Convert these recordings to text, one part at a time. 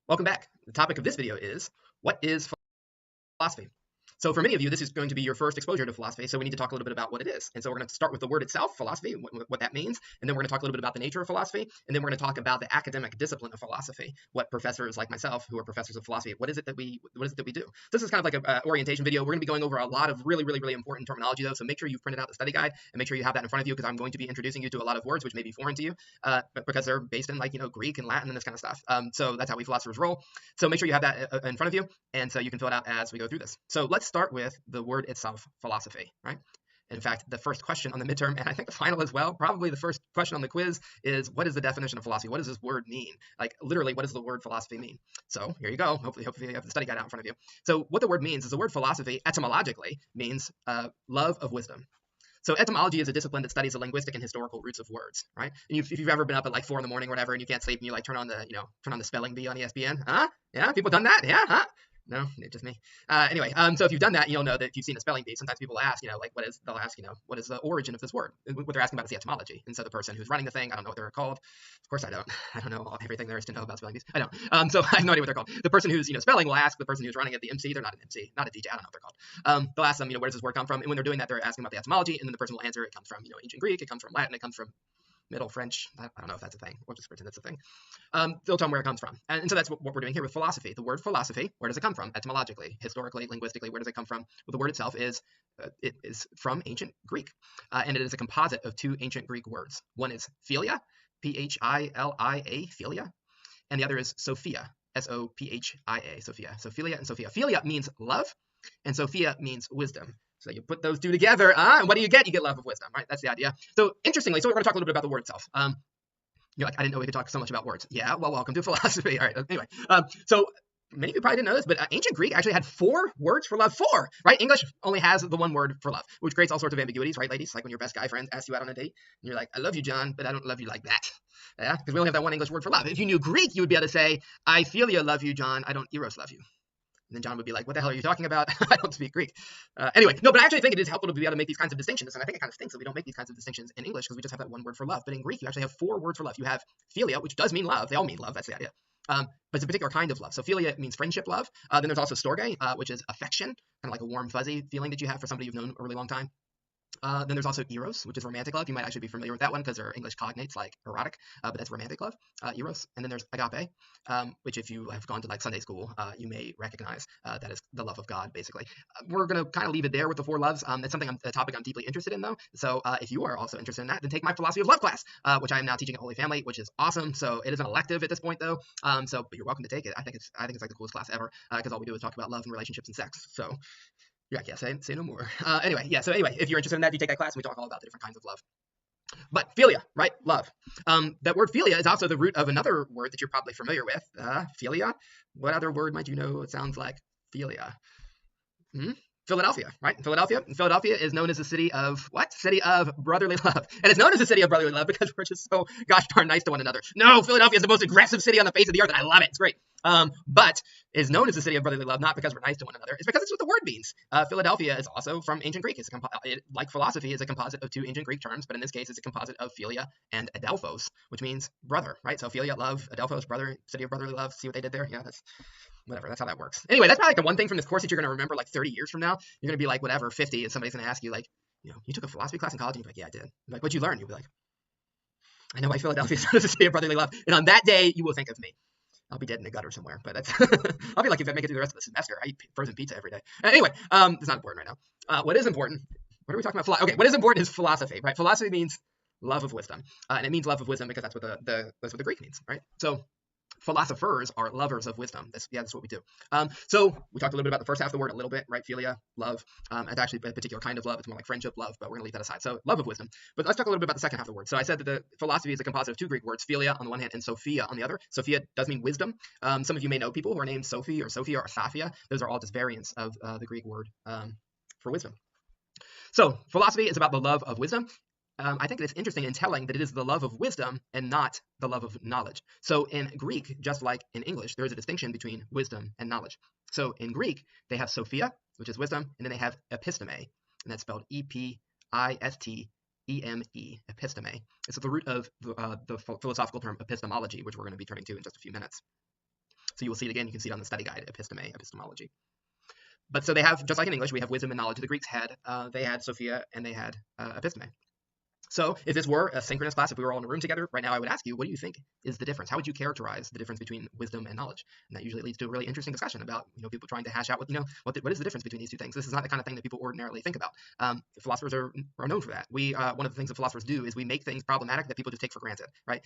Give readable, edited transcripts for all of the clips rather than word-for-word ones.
Welcome back. The topic of this video is, what is philosophy? So for many of you, this is going to be your first exposure to philosophy, so we need to talk a little bit about what it is. And so we're going to start with the word itself, philosophy, what that means, and then we're going to talk a little bit about the nature of philosophy, and then we're going to talk about the academic discipline of philosophy, what professors like myself, who are professors of philosophy, what is it that we do? This is kind of like an orientation video. We're going to be going over a lot of really important terminology, though, so make sure you've printed out the study guide, and make sure you have that in front of you, because I'm going to be introducing you to a lot of words which may be foreign to you, but because they're based in Greek and Latin and this kind of stuff. So that's how we philosophers roll. So make sure you have that in front of you, and so you can fill it out as we go through this. So let's start with the word itself, philosophy, right? In fact, the first question on the midterm, and I think the final as well, probably the first question on the quiz is, what is the definition of philosophy? What does this word mean? Like, literally, what does the word philosophy mean? So here you go. Hopefully you have the study guide out in front of you. So what the word means is the word philosophy etymologically means love of wisdom. So etymology is a discipline that studies the linguistic and historical roots of words, right? And if you've ever been up at like 4 in the morning or whatever, and you can't sleep, and you like turn on the spelling bee on ESPN, huh? Yeah, people done that? Yeah, huh? No, just me. Anyway, so if you've done that, you'll know that if you've seen a spelling bee, sometimes people ask, they'll ask, what is the origin of this word? What they're asking about is the etymology. And so the person who's running the thing, I don't know what they're called. Of course I don't. I don't know everything there is to know about spelling bees. I don't. So I have no idea what they're called. The person who's, spelling will ask the person who's running it, the MC. They're not an MC, not a DJ. I don't know what they're called. They'll ask them, where does this word come from? And when they're doing that, they're asking about the etymology, and then the person will answer, it comes from, ancient Greek, it comes from Latin, it comes from Middle French. I don't know if that's a thing. We'll just pretend that's a thing. They'll tell them where it comes from. And so that's what we're doing here with philosophy. The word philosophy, where does it come from? Etymologically, historically, linguistically, where does it come from? Well, the word itself is from ancient Greek. And it is a composite of 2 ancient Greek words. One is philia, P-H-I-L-I-A, philia. And the other is Sophia, S-O-P-H-I-A, Sophia. So philia and Sophia. Philia means love, and Sophia means wisdom. So you put those 2 together, and what do you get? You get love of wisdom, right? That's the idea. So interestingly, we're going to talk a little bit about the word itself. You're like, I didn't know we could talk so much about words. Yeah, well, welcome to philosophy. All right, anyway. So many of you probably didn't know this, but ancient Greek actually had 4 words for love. 4, right? English only has the 1 word for love, which creates all sorts of ambiguities, right, ladies? Like when your best guy friend asks you out on a date, and you're like, I love you, John, but I don't love you like that. Yeah, because we only have that 1 English word for love. If you knew Greek, you would be able to say, I philia love you, John, I don't eros love you. And then John would be like, what the hell are you talking about? I don't speak Greek. Anyway, no, but I actually think it is helpful to be able to make these kinds of distinctions. And I think it kind of stinks that we don't make these kinds of distinctions in English, because we just have that 1 word for love. But in Greek, you actually have 4 words for love. You have philia, which does mean love. They all mean love. That's the idea. But it's a particular kind of love. So philia means friendship love. Then there's also storge, which is affection, kind of like a warm, fuzzy feeling that you have for somebody you've known a really long time. Then there's also eros, which is romantic love. You might actually be familiar with that one because there are English cognates like erotic, but that's romantic love, eros. And then there's agape, which if you have gone to like Sunday school, you may recognize that is the love of God, basically. We're going to kind of leave it there with the 4 loves. It's something a topic I'm deeply interested in, though. So if you are also interested in that, then take my philosophy of love class, which I am now teaching at Holy Family, which is awesome. So it is an elective at this point, though. But you're welcome to take it. I think it's like the coolest class ever, because all we do is talk about love and relationships and sex. So yeah, say no more. Anyway, if you're interested in that, you take that class and we talk all about the different kinds of love. But philia, right? Love. That word philia is also the root of another word that you're probably familiar with. Philia. What other word might you know it sounds like philia? Philadelphia, right? Philadelphia is known as the city of what? City of brotherly love. And it's known as the city of brotherly love because we're just so gosh darn nice to one another. No, Philadelphia is the most aggressive city on the face of the earth, and I love it. It's great. But is known as the city of brotherly love not because we're nice to one another. It's because it's what the word means. Philadelphia is also from ancient Greek. Like philosophy is a composite of 2 ancient Greek terms, but in this case, it's a composite of philia and adelphos, which means brother, right? So philia, love, adelphos, brother, city of brotherly love. See what they did there? Yeah, that's whatever. That's how that works. Anyway, that's probably like the one thing from this course that you're going to remember like 30 years from now. You're going to be like, whatever, 50, and somebody's going to ask you like, you took a philosophy class in college? And you're like, yeah, I did. Like, what'd you learn? You'll be like, I know why Philadelphia is the city of brotherly love. And on that day, you will think of me. I'll be dead in the gutter somewhere, but that's I'll be lucky if I make it through the rest of the semester. I eat frozen pizza every day. Anyway, it's not important right now. What is important? What are we talking about? Okay, what is important is philosophy, right? Philosophy means love of wisdom, and it means love of wisdom because that's what that's what the Greek means, right? So philosophers are lovers of wisdom. That's what we do. So we talked a little bit about the first half of the word, a little bit, right? Philia, love. It's actually a particular kind of love. It's more like friendship love, but we're gonna leave that aside. So love of wisdom. But let's talk a little bit about the second half of the word. So I said that the philosophy is a composite of 2 Greek words, philia on the one hand and Sophia on the other. Sophia does mean wisdom. Some of you may know people who are named Sophie or Sophia or Saphia. Those are all just variants of the Greek word for wisdom. So philosophy is about the love of wisdom. I think it's interesting and telling that it is the love of wisdom and not the love of knowledge. So in Greek, just like in English, there is a distinction between wisdom and knowledge. So in Greek, they have Sophia, which is wisdom, and then they have episteme, and that's spelled E-P-I-S-T-E-M-E, episteme. It's the root of the philosophical term epistemology, which we're going to be turning to in just a few minutes. So you will see it again. You can see it on the study guide, epistemology. But so they have, just like in English, we have wisdom and knowledge. The Greeks had, they had Sophia and they had episteme. So if this were a synchronous class, if we were all in a room together right now, I would ask you, what do you think is the difference? How would you characterize the difference between wisdom and knowledge? And that usually leads to a really interesting discussion about, people trying to hash out what is the difference between these two things. This is not the kind of thing that people ordinarily think about. Philosophers are known for that. One of the things that philosophers do is we make things problematic that people just take for granted, right?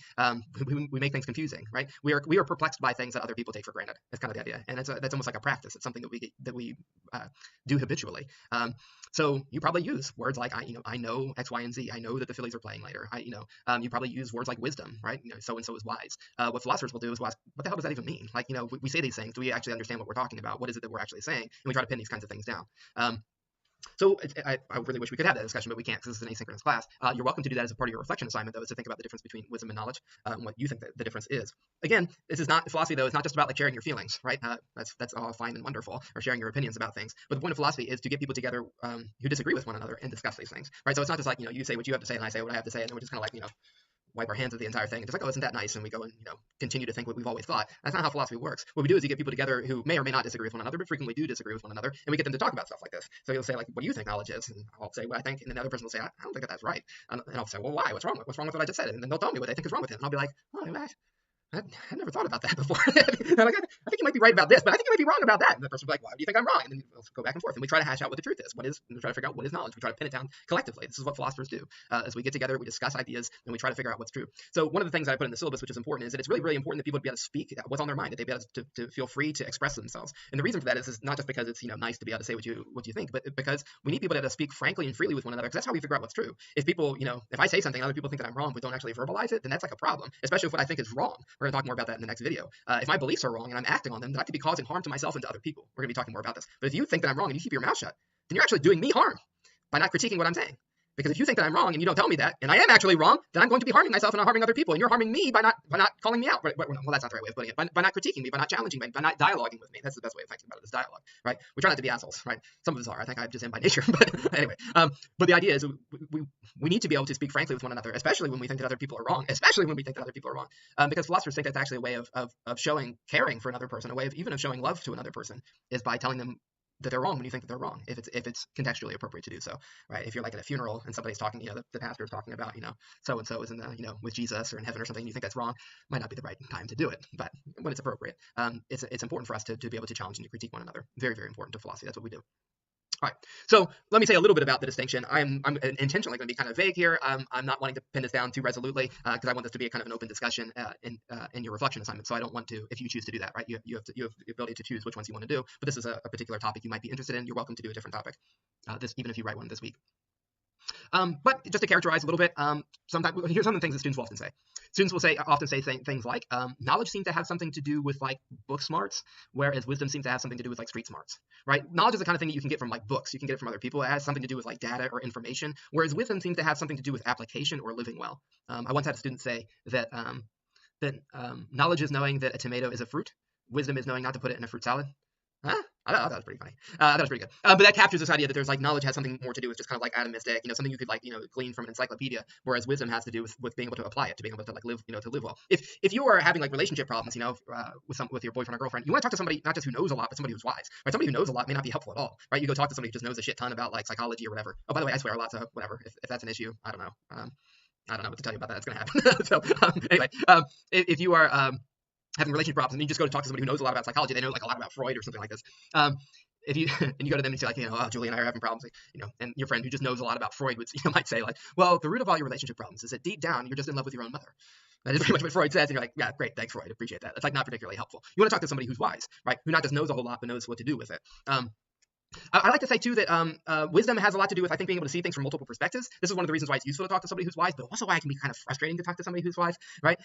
We make things confusing, right? We are perplexed by things that other people take for granted. That's kind of the idea, and that's almost like a practice. It's something that we do habitually. So you probably use words like I know X, Y, and Z. I know that the Phillies are playing later. You probably use words like wisdom, right? So and so is wise. What philosophers will do is ask, what the hell does that even mean? We say these things. Do we actually understand what we're talking about? What is it that we're actually saying? And we try to pin these kinds of things down. So I really wish we could have that discussion, but we can't because this is an asynchronous class. You're welcome to do that as a part of your reflection assignment, though, is to think about the difference between wisdom and knowledge and what you think that the difference is. Again, this is not philosophy, though. It's not just about like sharing your feelings, right? That's all fine and wonderful, or sharing your opinions about things. But the point of philosophy is to get people together who disagree with one another and discuss these things, right? So it's not just like you say what you have to say and I say what I have to say, and then we're just kind of like wipe our hands of the entire thing and just like, oh, isn't that nice? And we go and continue to think what we've always thought. That's not how philosophy works. What we do is you get people together who may or may not disagree with one another, but frequently do disagree with one another, and we get them to talk about stuff like this. So you'll say like, what do you think knowledge is? And I'll say what I think, and then the other person will say, I don't think that's right. And I'll say, well, why? What's wrong with what I just said? And then they'll tell me what they think is wrong with it, and I'll be like, oh, I never thought about that before. I think you might be right about this, but I think you might be wrong about that. And the person will be like, why do you think I'm wrong? And then we'll go back and forth, and we try to hash out what the truth is. We try to figure out what is knowledge. We try to pin it down collectively. This is what philosophers do. As we get together, we discuss ideas, and we try to figure out what's true. So one of the things that I put in the syllabus, which is important, is that it's really, really important that people be able to speak what's on their mind, that they be able to feel free to express themselves. And the reason for that is not just because it's nice to be able to say what you think, but because we need people to be able to speak frankly and freely with one another, because that's how we figure out what's true. If people, if I say something, other people think that I'm wrong, but don't actually verbalize it, then that's like a problem, especially if what I think is wrong. We're going to talk more about that in the next video. If my beliefs are wrong and I'm acting on them, then I could be causing harm to myself and to other people. We're going to be talking more about this. But if you think that I'm wrong and you keep your mouth shut, then you're actually doing me harm by not critiquing what I'm saying. Because if you think that I'm wrong and you don't tell me that, and I am actually wrong, then I'm going to be harming myself and I'm harming other people, and you're harming me by not calling me out. Well, that's not the right way of putting it. By not critiquing me, by not challenging me, by not dialoguing with me. That's the best way of thinking about it, is dialogue, right? We try not to be assholes, right? Some of us are. I think I just am by nature. But anyway, but the idea is we need to be able to speak frankly with one another, especially when we think that other people are wrong. Because philosophers think that's actually a way of showing caring for another person, a way of even of showing love to another person, is by telling them that they're wrong when you think that they're wrong, if it's contextually appropriate to do so, right? If you're like at a funeral and somebody's talking, the pastor is talking about, so and so is in the, with Jesus or in heaven or something, and you think that's wrong, might not be the right time to do it, but when it's appropriate, it's important for us to be able to challenge and to critique one another. Very, very important to philosophy. That's what we do. All right, so let me say a little bit about the distinction. I'm intentionally going to be kind of vague here. I'm not wanting to pin this down too resolutely because I want this to be a kind of an open discussion in your reflection assignment. So I don't want to, if you choose to do that, right? You have the ability to choose which ones you want to do. But this is a particular topic you might be interested in. You're welcome to do a different topic, even if you write one this week. But just to characterize a little bit, here's some of the things that students will often say. Students will often say things like, knowledge seems to have something to do with like book smarts, whereas wisdom seems to have something to do with like street smarts, right? Knowledge is the kind of thing that you can get from like books. You can get it from other people. It has something to do with like data or information, whereas wisdom seems to have something to do with application or living well. I once had a student say that knowledge is knowing that a tomato is a fruit. Wisdom is knowing not to put it in a fruit salad. Huh? I thought that was pretty funny. That was pretty good. But that captures this idea that there's like knowledge has something more to do with just kind of like atomistic, something you could like, glean from an encyclopedia, whereas wisdom has to do with being able to apply it, to being able to like live, to live well. If you are having like relationship problems, with your boyfriend or girlfriend, you want to talk to somebody not just who knows a lot, but somebody who's wise, right? Somebody who knows a lot may not be helpful at all, right? You go talk to somebody who just knows a shit ton about like psychology or whatever. Oh, by the way, I swear a lot, so whatever. If that's an issue, I don't know. I don't know what to tell you about that. It's going to happen. So anyway, if you are having relationship problems, and you just go to talk to somebody who knows a lot about psychology, they know like a lot about Freud or something like this. If you and you go to them and say like, oh, Julie and I are having problems, and your friend who just knows a lot about Freud would, might say like, well, the root of all your relationship problems is that deep down you're just in love with your own mother. That is pretty much what Freud says, and you're like, yeah, great, thanks, Freud, appreciate that. It's like not particularly helpful. You want to talk to somebody who's wise, right? Who not just knows a whole lot, but knows what to do with it. I like to say too that wisdom has a lot to do with, I think, being able to see things from multiple perspectives. This is one of the reasons why it's useful to talk to somebody who's wise, but also why it can be kind of frustrating to talk to somebody who's wise, right?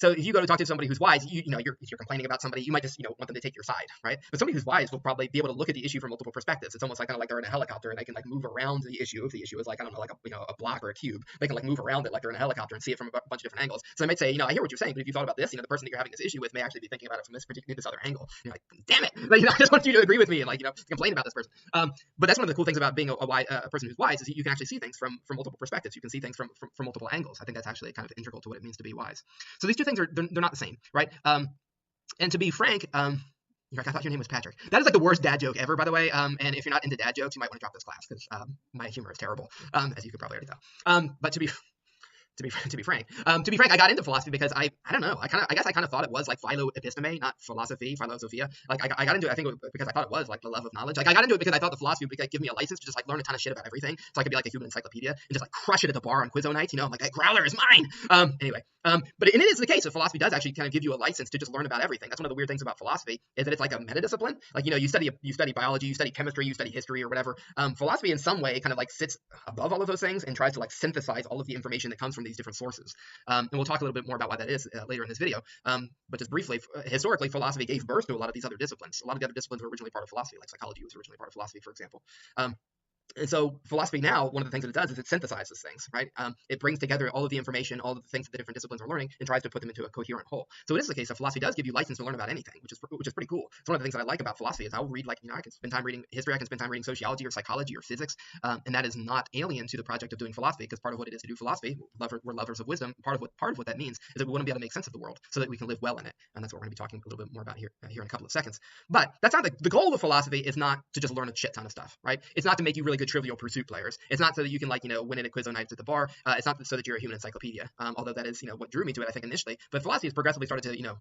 So if you go to talk to somebody who's wise, if you're complaining about somebody, you might just want them to take your side, right? But somebody who's wise will probably be able to look at the issue from multiple perspectives. It's almost like kind of like they're in a helicopter and they can like move around the issue. If the issue is like, I don't know, like a block or a cube, they can like move around it like they're in a helicopter and see it from a bunch of different angles. So they might say, I hear what you're saying, but if you thought about this, the person that you're having this issue with may actually be thinking about it from this other angle. You're like, damn it, like, I just want you to agree with me and like complain about this person. But that's one of the cool things about being a person who's wise, is that you can actually see things from multiple perspectives. You can see things from multiple angles. I think that's actually kind of integral to what it means to be wise. So these two things they're not the same, right? And to be frank, you're like, I thought your name was Patrick. That is like the worst dad joke ever, by the way. And if you're not into dad jokes, you might want to drop this class because my humor is terrible, as you could probably already tell. But to be frank, I got into philosophy because I don't know. I guess I kind of thought it was like philo-episteme, not philosophy, philosophia. Like I got into it, I think, because I thought it was like the love of knowledge. Like I got into it because I thought the philosophy would like, give me a license to just like learn a ton of shit about everything, so I could be like a human encyclopedia and just like crush it at the bar on Quizzo nights. You know, I'm like, that growler is mine. Anyway, but it is the case that philosophy does actually kind of give you a license to just learn about everything. That's one of the weird things about philosophy is that it's like a meta discipline. Like, you know, you study biology, you study chemistry, you study history or whatever. Philosophy in some way kind of like sits above all of those things and tries to like synthesize all of the information that comes from these different sources. And we'll talk a little bit more about why that is later in this video. But just briefly, historically, philosophy gave birth to a lot of these other disciplines. A lot of the other disciplines were originally part of philosophy, like psychology was originally part of philosophy, for example. And so philosophy now, one of the things that it does is it synthesizes things, right? It brings together all of the information, all of the things that the different disciplines are learning, and tries to put them into a coherent whole. So it is the case that philosophy does give you license to learn about anything, which is pretty cool. It's one of the things that I like about philosophy is I'll read, like, you know, I can spend time reading history, I can spend time reading sociology or psychology or physics, and that is not alien to the project of doing philosophy, because part of what it is to do philosophy, we're lovers of wisdom. Part of what that means is that we want to be able to make sense of the world so that we can live well in it, and that's what we're going to be talking a little bit more about here in a couple of seconds. But that's not the goal of philosophy is not to just learn a shit ton of stuff, right? It's not to make you really good Trivial Pursuit players. It's not so that you can, like, you know, win it at Quizzo nights at the bar. It's not so that you're a human encyclopedia, although that is, you know, what drew me to it, I think, initially. But philosophy has progressively started to, you know,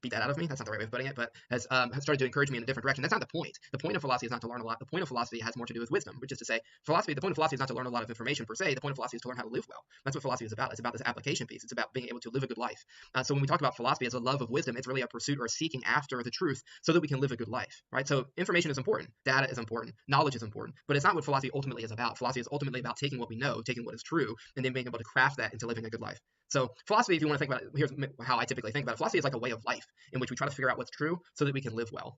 beat that out of me. That's not the right way of putting it, but has started to encourage me in a different direction. That's not the point. The point of philosophy is not to learn a lot. The point of philosophy has more to do with wisdom, which is to say, the point of philosophy is not to learn a lot of information per se. The point of philosophy is to learn how to live well. That's what philosophy is about. It's about this application piece. It's about being able to live a good life. So when we talk about philosophy as a love of wisdom, it's really a pursuit or a seeking after the truth so that we can live a good life, right? So information is important, data is important, knowledge is important, but it's not what philosophy ultimately is about. Philosophy is ultimately about taking what we know, taking what is true, and then being able to craft that into living a good life. So philosophy, if you want to think about it, here's how I typically think about it. Philosophy is like a way of life in which we try to figure out what's true so that we can live well.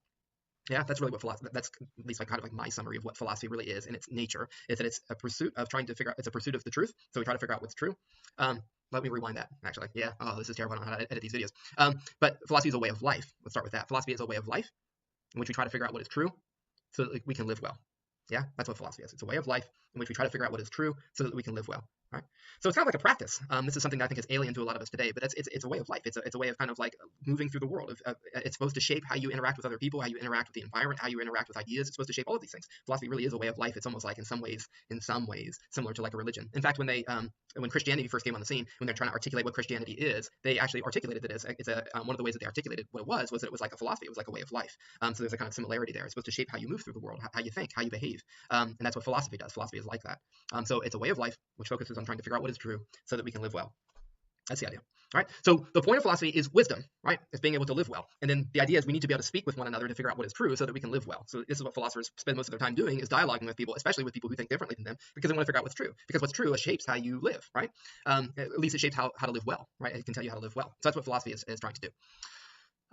Yeah, that's really what philosophy, that's at least like kind of like my summary of what philosophy really is in its nature, is that it's a pursuit of trying to figure out, it's a pursuit of the truth. So we try to figure out what's true. Let me rewind that, actually. Yeah, oh, this is terrible. I don't know how to edit these videos. But philosophy is a way of life. Let's start with that. Philosophy is a way of life in which we try to figure out what is true so that we can live well. Yeah, that's what philosophy is. It's a way of life in which we try to figure out what is true so that we can live well. Right? So it's kind of like a practice. This is something that I think is alien to a lot of us today, but it's a way of life. It's a way of kind of like moving through the world. It's supposed to shape how you interact with other people, how you interact with the environment, how you interact with ideas. It's supposed to shape all of these things. Philosophy really is a way of life. It's almost like in some ways similar to like a religion. In fact, when Christianity first came on the scene, when they're trying to articulate what Christianity is, they actually articulated it as one of the ways that they articulated what it was that it was like a philosophy. It was like a way of life. So there's a kind of similarity there. It's supposed to shape how you move through the world, how you think, how you behave, and that's what philosophy does. Philosophy is like that. So it's a way of life which focuses on trying to figure out what is true so that we can live well. That's the idea. All right. So the point of philosophy is wisdom, right? It's being able to live well. And then the idea is we need to be able to speak with one another to figure out what is true so that we can live well. So this is what philosophers spend most of their time doing, is dialoguing with people, especially with people who think differently than them, because they want to figure out what's true. Because what's true shapes how you live, right? At least it shapes how to live well, right? It can tell you how to live well. So that's what philosophy is trying to do.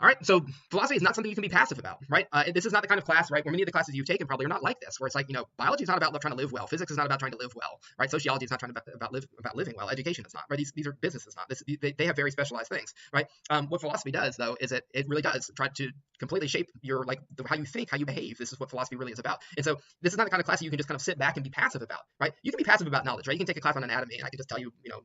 All right, so philosophy is not something you can be passive about, right? This is not the kind of class, right, where many of the classes you've taken probably are not like this, where it's like, you know, biology is not about trying to live well, physics is not about trying to live well, right? Sociology is not trying to about living well, education is not, right? These are businesses not. They have very specialized things, right? What philosophy does, though, is it really does try to completely shape your, like, how you think, how you behave. This is what philosophy really is about. And so this is not the kind of class that you can just kind of sit back and be passive about, right? You can be passive about knowledge, right? You can take a class on anatomy, and I can just tell you, you know,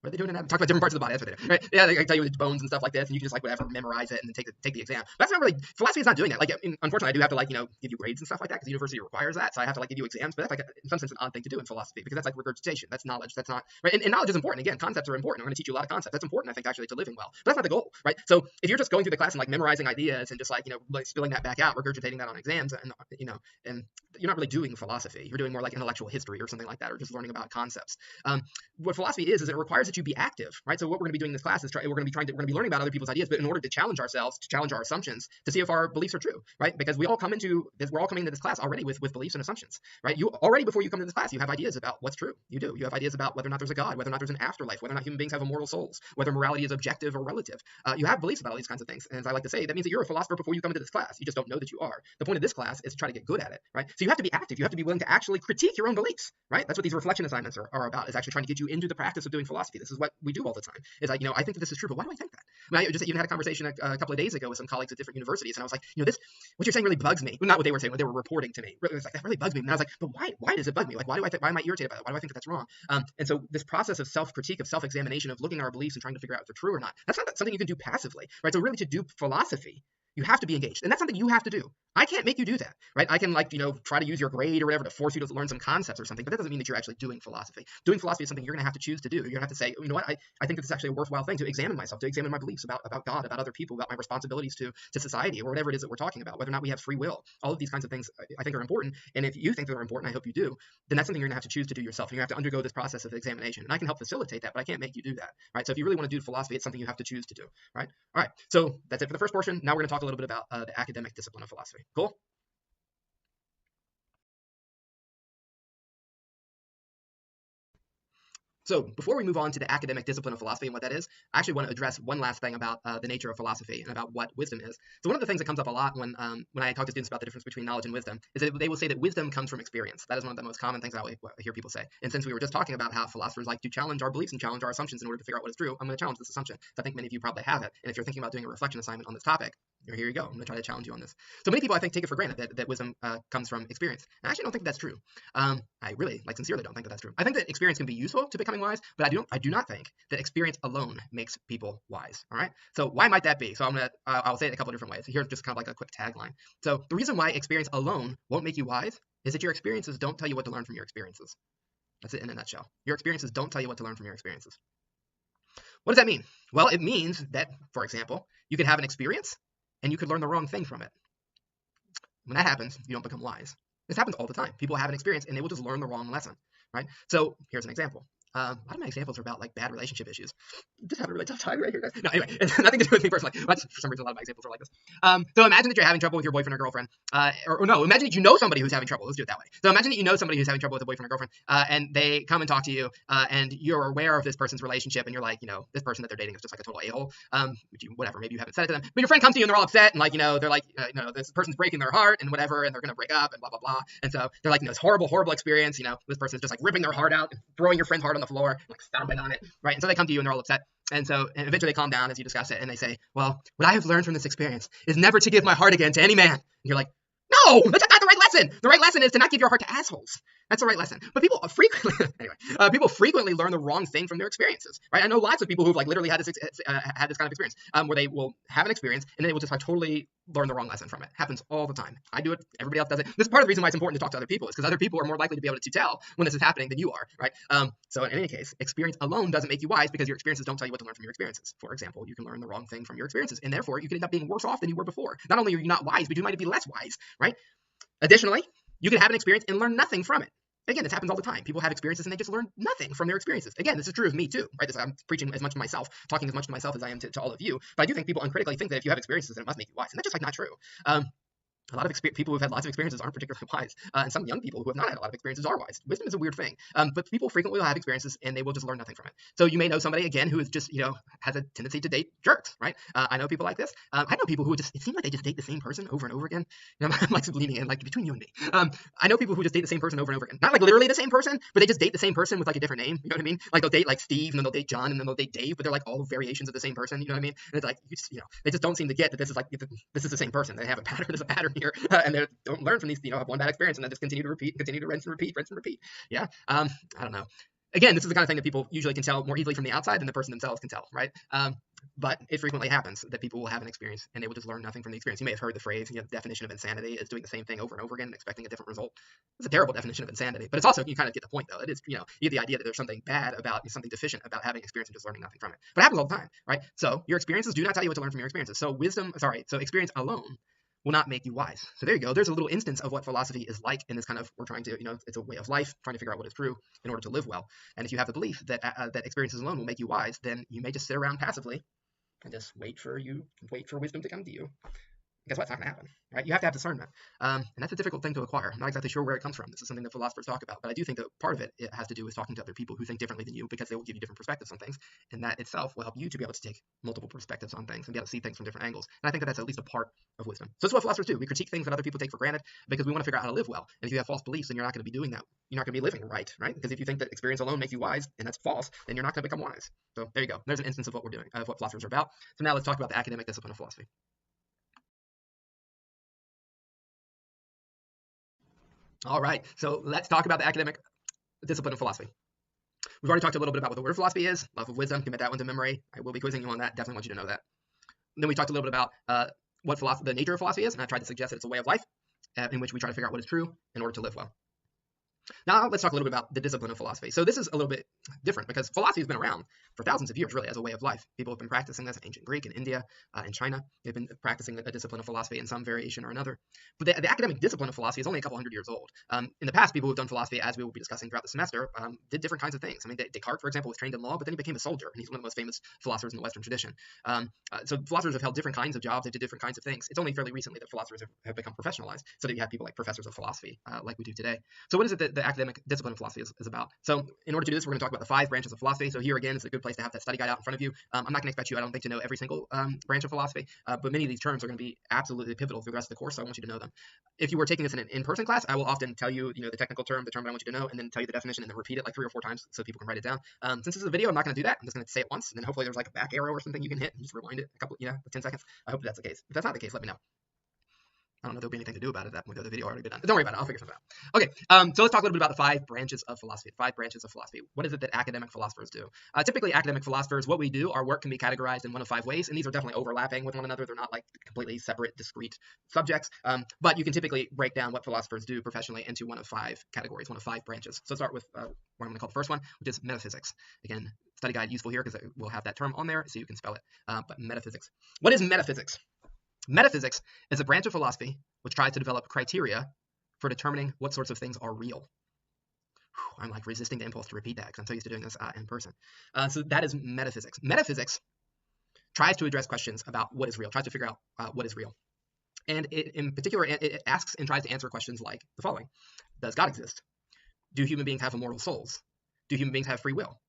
what are they doing in that? Talk about different parts of the body. That's what they do, right? Yeah, they tell you the bones and stuff like this, and you can just like whatever memorize it and then take the exam. But that's not really, philosophy is not doing that. Like, unfortunately, I do have to, like, you know, give you grades and stuff like that because the university requires that. So I have to like give you exams. But that's like in some sense an odd thing to do in philosophy because that's like regurgitation. That's knowledge. That's not right. And knowledge is important. Again, concepts are important. I'm going to teach you a lot of concepts. That's important, I think, actually, to living well. But that's not the goal, right? So if you're just going through the class and like memorizing ideas and just like, you know, like spilling that back out, regurgitating that on exams, and you know, and you're not really doing philosophy. You're doing more like intellectual history or something like that, or just learning about concepts. What philosophy is it requires that you be active, right? So what we're going to be doing in this class is we're going to be learning about other people's ideas, but in order to challenge ourselves, to challenge our assumptions, to see if our beliefs are true, right? Because we're all coming into this class already with beliefs and assumptions, right? You already, before you come to this class, you have ideas about what's true. You do. You have ideas about whether or not there's a God, whether or not there's an afterlife, whether or not human beings have immortal souls, whether morality is objective or relative. You have beliefs about all these kinds of things. And as I like to say, that means that you're a philosopher before you come into this class. You just don't know that you are. The point of this class is to try to get good at it, right? So you have to be active. You have to be willing to actually critique your own beliefs, right? That's what these reflection assignments are about, is actually trying to get you into the practice of doing philosophy. This is what we do all the time. Is like, I think that this is true, but why do I think that? I mean, I just even had a conversation a couple of days ago with some colleagues at different universities, and I was like, this, what you're saying really bugs me. Well, not what they were saying, what they were reporting to me. It was like, that really bugs me. And I was like, but why does it bug me? Like, why am I irritated by that? Why do I think that that's wrong? And so this process of self-critique, of self-examination, of looking at our beliefs and trying to figure out if they're true or not, that's not something you can do passively, right? So really, to do philosophy, you have to be engaged, and that's something you have to do. I can't make you do that, right? I can try to use your grade or whatever to force you to learn some concepts or something, but that doesn't mean that you're actually doing philosophy. Doing philosophy is something you're going to have to choose to do. You're going to have to say, you know what, I think that this is actually a worthwhile thing to examine myself, to examine my beliefs about God, about other people, about my responsibilities to society, or whatever it is that we're talking about, whether or not we have free will. All of these kinds of things I think are important, and if you think they're important, I hope you do, then that's something you're going to have to choose to do yourself. You're going to have to undergo this process of examination, and I can help facilitate that, but I can't make you do that, right? So if you really want to do philosophy, it's something you have to choose to do, right? All right, so that's it for the first portion. Now we're going to talk a little bit about the academic discipline of philosophy. Cool? So before we move on to the academic discipline of philosophy and what that is, I actually want to address one last thing about the nature of philosophy and about what wisdom is. So one of the things that comes up a lot when I talk to students about the difference between knowledge and wisdom is that they will say that wisdom comes from experience. That is one of the most common things I hear people say. And since we were just talking about how philosophers like to challenge our beliefs and challenge our assumptions in order to figure out what is true, I'm going to challenge this assumption. So I think many of you probably have it. And if you're thinking about doing a reflection assignment on this topic, here you go. I'm going to try to challenge you on this. So many people, I think, take it for granted that wisdom comes from experience. And I actually don't think that's true. I really, sincerely don't think that that's true. I think that experience can be useful to becoming wise, but I do not think that experience alone makes people wise. All right. So why might that be? So I'll say it a couple of different ways. Here's just kind of like a quick tagline. So the reason why experience alone won't make you wise is that your experiences don't tell you what to learn from your experiences. That's it in a nutshell. Your experiences don't tell you what to learn from your experiences. What does that mean? Well, it means that, for example, you could have an experience and you could learn the wrong thing from it. When that happens, you don't become wise. This happens all the time. People have an experience and they will just learn the wrong lesson, right? So here's an example. A lot of my examples are about bad relationship issues. I'm just having a really tough time right here, guys. No, anyway, it's nothing to do with me personally. But for some reason, a lot of my examples are like this. So imagine that you're having trouble with your boyfriend or girlfriend, or no, imagine that you know somebody who's having trouble. Let's do it that way. So imagine that you know somebody who's having trouble with a boyfriend or girlfriend, and they come and talk to you, and you're aware of this person's relationship, and you're like, this person that they're dating is just like a total a-hole. Whatever, maybe you haven't said it to them, but your friend comes to you and they're all upset, and they're like, this person's breaking their heart and whatever, and they're gonna break up and blah blah blah, and so they're like, this horrible experience. This person's just like ripping their heart out, and throwing your friend's heart on the floor, like stomping on it, right? And so they come to you and they're all upset. And eventually they calm down as you discuss it, and they say, well, what I have learned from this experience is never to give my heart again to any man. And you're like, no, that's not the right lesson. The right lesson is to not give your heart to assholes. That's the right lesson. But people frequently learn the wrong thing from their experiences, right? I know lots of people who've literally had this kind of experience, where they will have an experience and then they will just totally learn the wrong lesson from it. Happens all the time. I do it. Everybody else does it. This is part of the reason why it's important to talk to other people, is because other people are more likely to be able to tell when this is happening than you are, right? So in any case, experience alone doesn't make you wise, because your experiences don't tell you what to learn from your experiences. For example, you can learn the wrong thing from your experiences, and therefore you can end up being worse off than you were before. Not only are you not wise, but you might be less wise, right? Additionally, you can have an experience and learn nothing from it. Again, this happens all the time. People have experiences and they just learn nothing from their experiences. Again, this is true of me too, right? I'm preaching as much to myself, talking as much to myself as I am to all of you. But I do think people uncritically think that if you have experiences, then it must make you wise. And that's just not true. A lot of people who've had lots of experiences aren't particularly wise, and some young people who have not had a lot of experiences are wise. Wisdom is a weird thing, but people frequently will have experiences and they will just learn nothing from it. So you may know somebody, again, who is just, has a tendency to date jerks, right? I know people like this. I know people who it seems like they just date the same person over and over again. I'm leaning in, between you and me. I know people who just date the same person over and over again. Not literally the same person, but they just date the same person with a different name. You know what I mean? They'll date Steve, and then they'll date John, and then they'll date Dave, but they're all variations of the same person. You know what I mean? And it's they just don't seem to get that this is the same person. They have a pattern. There's a pattern here, and they don't learn from these. Have one bad experience and then just continue to repeat, continue to rinse and repeat. Yeah. I don't know. Again, this is the kind of thing that people usually can tell more easily from the outside than the person themselves can tell, right? But it frequently happens that people will have an experience and they will just learn nothing from the experience. You may have heard the phrase, the definition of insanity is doing the same thing over and over again and expecting a different result. It's a terrible definition of insanity, but it's also, you kind of get the point though. It is, you get the idea that there's something bad about, something deficient about having experience and just learning nothing from it. But it happens all the time, right? So your experiences do not tell you what to learn from your experiences. So experience alone will not make you wise. So there you go. There's a little instance of what philosophy is like in this kind of, we're trying to, it's a way of life, trying to figure out what is true in order to live well. And if you have the belief that that experiences alone will make you wise, then you may just sit around passively and just wait for wisdom to come to you. guess what? It's not going to happen, right? You have to have discernment, and that's a difficult thing to acquire. I'm not exactly sure where it comes from. This is something that philosophers talk about, but I do think that part of it has to do with talking to other people who think differently than you, because they will give you different perspectives on things, and that itself will help you to be able to take multiple perspectives on things and be able to see things from different angles. And I think that that's at least a part of wisdom. So that's what philosophers do. We critique things that other people take for granted because we want to figure out how to live well. And if you have false beliefs, then you're not going to be doing that. You're not going to be living right? Because if you think that experience alone makes you wise, and that's false, then you're not going to become wise. So there you go. There's an instance of what we're doing, of what philosophers are about. So now let's talk about the academic discipline of philosophy. All right, so let's talk about the academic discipline of philosophy. We've already talked a little bit about what the word of philosophy is, love of wisdom. Commit that one to memory. I will be quizzing you on that. Definitely want you to know that. And then we talked a little bit about what the nature of philosophy is, and I tried to suggest that it's a way of life in which we try to figure out what is true in order to live well. Now let's talk a little bit about the discipline of philosophy. So this is a little bit different because philosophy has been around for thousands of years, really, as a way of life. People have been practicing this in ancient Greek, in India, in China. They've been practicing a discipline of philosophy in some variation or another. But the academic discipline of philosophy is only a couple hundred years old. In the past, people who've done philosophy, as we will be discussing throughout the semester, did different kinds of things. I mean, Descartes, for example, was trained in law, but then he became a soldier, and he's one of the most famous philosophers in the Western tradition. So philosophers have held different kinds of jobs. They did different kinds of things. It's only fairly recently that philosophers have become professionalized, so that you have people like professors of philosophy, like we do today. So what is it that the academic discipline of philosophy is about? So in order to do this, we're going to talk about the 5 branches of philosophy. So here again, it's a good place to have that study guide out in front of you. I'm not going to expect you, I don't think, to know every single branch of philosophy, but many of these terms are going to be absolutely pivotal through the rest of the course, so I want you to know them. If you were taking this in an in-person class, I will often tell you, the technical term, the term that I want you to know, and then tell you the definition, and then repeat it like 3 or 4 times so people can write it down. Since this is a video, I'm not going to do that. I'm just going to say it once, and then hopefully there's like a back arrow or something you can hit and just rewind it a couple, 10 seconds. I hope that's the case. If that's not the case, let me know. I don't know if there'll be anything to do about it at that point, though. The video already been done. Don't worry about it. I'll figure something out. Okay, so let's talk a little bit about the 5 branches of philosophy. 5 branches of philosophy. What is it that academic philosophers do? Typically, academic philosophers, what we do, our work can be categorized in one of 5 ways, and these are definitely overlapping with one another. They're not like completely separate, discrete subjects, but you can typically break down what philosophers do professionally into one of 5 categories, one of 5 branches. So let's start with what I'm going to call the first one, which is metaphysics. Again, study guide useful here because we'll have that term on there so you can spell it. But metaphysics. What is metaphysics? Metaphysics is a branch of philosophy which tries to develop criteria for determining what sorts of things are real. I'm like resisting the impulse to repeat that because I'm so used to doing this in person. So that is metaphysics. Metaphysics tries to address questions about what is real, tries to figure out what is real. And in particular, it asks and tries to answer questions like the following. Does God exist? Do human beings have immortal souls? Do human beings have free will?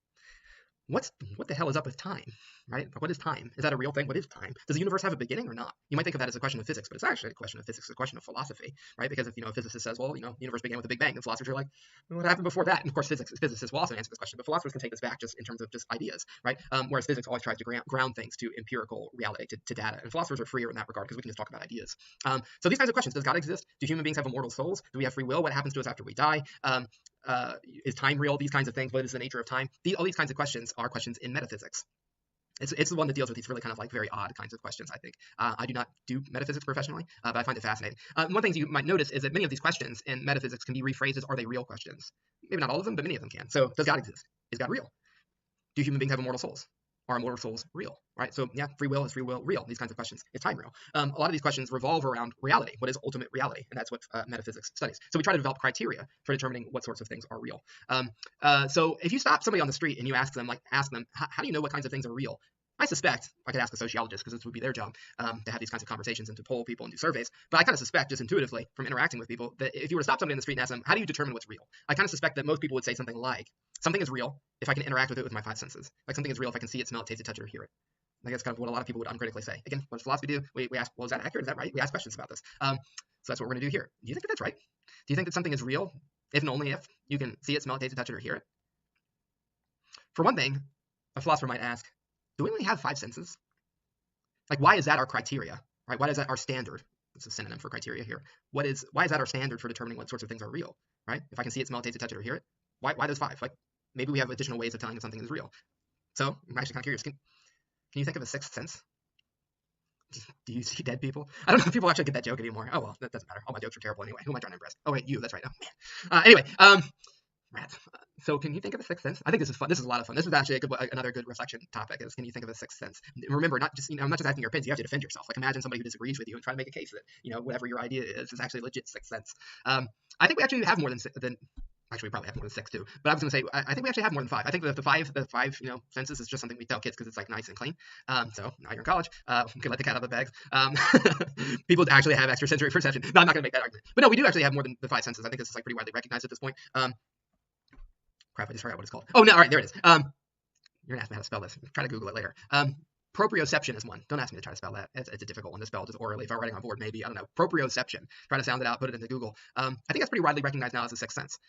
What the hell is up with time, right? What is time? Is that a real thing? What is time? Does the universe have a beginning or not? You might think of that as a question of physics, but it's actually a question of physics, a question of philosophy, right? Because if a physicist says, well, the universe began with a big bang, and philosophers are like, well, what happened before that? And of course, physicists will also answer this question, but philosophers can take this back just in terms of just ideas, right? Whereas physics always tries to ground things to empirical reality, to data, and philosophers are freer in that regard because we can just talk about ideas. So these kinds of questions: does God exist? Do human beings have immortal souls? Do we have free will? What happens to us after we die? Is time real? These kinds of things. What is the nature of time? All these kinds of questions are questions in metaphysics. It's the one that deals with these really kind of like very odd kinds of questions, I think. I do not do metaphysics professionally, but I find it fascinating. One thing you might notice is that many of these questions in metaphysics can be rephrased as, are they real questions? Maybe not all of them, but many of them can. So does God exist? Is God real? Do human beings have immortal souls? Are immortal souls real, right? So yeah, free will, is free will real? These kinds of questions. Is time real? A lot of these questions revolve around reality. What is ultimate reality? And that's what metaphysics studies. So we try to develop criteria for determining what sorts of things are real. So if you stop somebody on the street and you ask them, how do you know what kinds of things are real? I suspect, I could ask a sociologist because this would be their job, to have these kinds of conversations and to poll people and do surveys, but I kind of suspect just intuitively from interacting with people that if you were to stop somebody in the street and ask them, how do you determine what's real? I kind of suspect that most people would say something like, something is real if I can interact with it with my 5 senses. Like something is real if I can see it, smell it, taste it, touch it, or hear it. I think that's kind of what a lot of people would uncritically say. Again, what does philosophy do? We ask, well, is that accurate? Is that right? We ask questions about this. So that's what we're going to do here. Do you think that that's right? Do you think that something is real if and only if you can see it, smell it, taste it, touch it, or hear it? For one thing, a philosopher might ask, do we only have 5 senses? Like, why is that our criteria, right? Why is that our standard? It's a synonym for criteria here. Why is that our standard for determining what sorts of things are real, right? If I can see it, smell it, taste it, touch it, or hear it, why those 5? Like, maybe we have additional ways of telling if something is real. So I'm actually kind of curious. Can you think of a 6th sense? Do you see dead people? I don't know if people actually get that joke anymore. Oh, well, that doesn't matter. All my jokes are terrible anyway. Who am I trying to impress? Oh, wait, you. That's right. Oh, man. Anyway, rats. So can you think of a 6th sense? I think this is fun. This is a lot of fun. This is actually another good reflection topic is, can you think of a 6th sense? Remember, I'm not just asking your opinions. You have to defend yourself. Like, imagine somebody who disagrees with you and try to make a case that, whatever your idea is actually legit 6th sense. I think we actually have more than Actually, we probably have more than 6 too. But I was going to say, I think we actually have more than 5. I think the five senses is just something we tell kids because it's like nice and clean. So now you're in college, you can let the cat out of the bags. People actually have extrasensory perception. No, I'm not going to make that argument. But no, we do actually have more than the 5 senses. I think this is like pretty widely recognized at this point. Crap, I just forgot what it's called. Oh no, all right, there it is. You're gonna ask me how to spell this. Try to Google it later. Proprioception is one. Don't ask me to try to spell that. It's a difficult one to spell just orally. If I'm writing on board, maybe, I don't know. Proprioception. Try to sound it out, put it into Google. I think that's pretty widely recognized now as a sixth sense.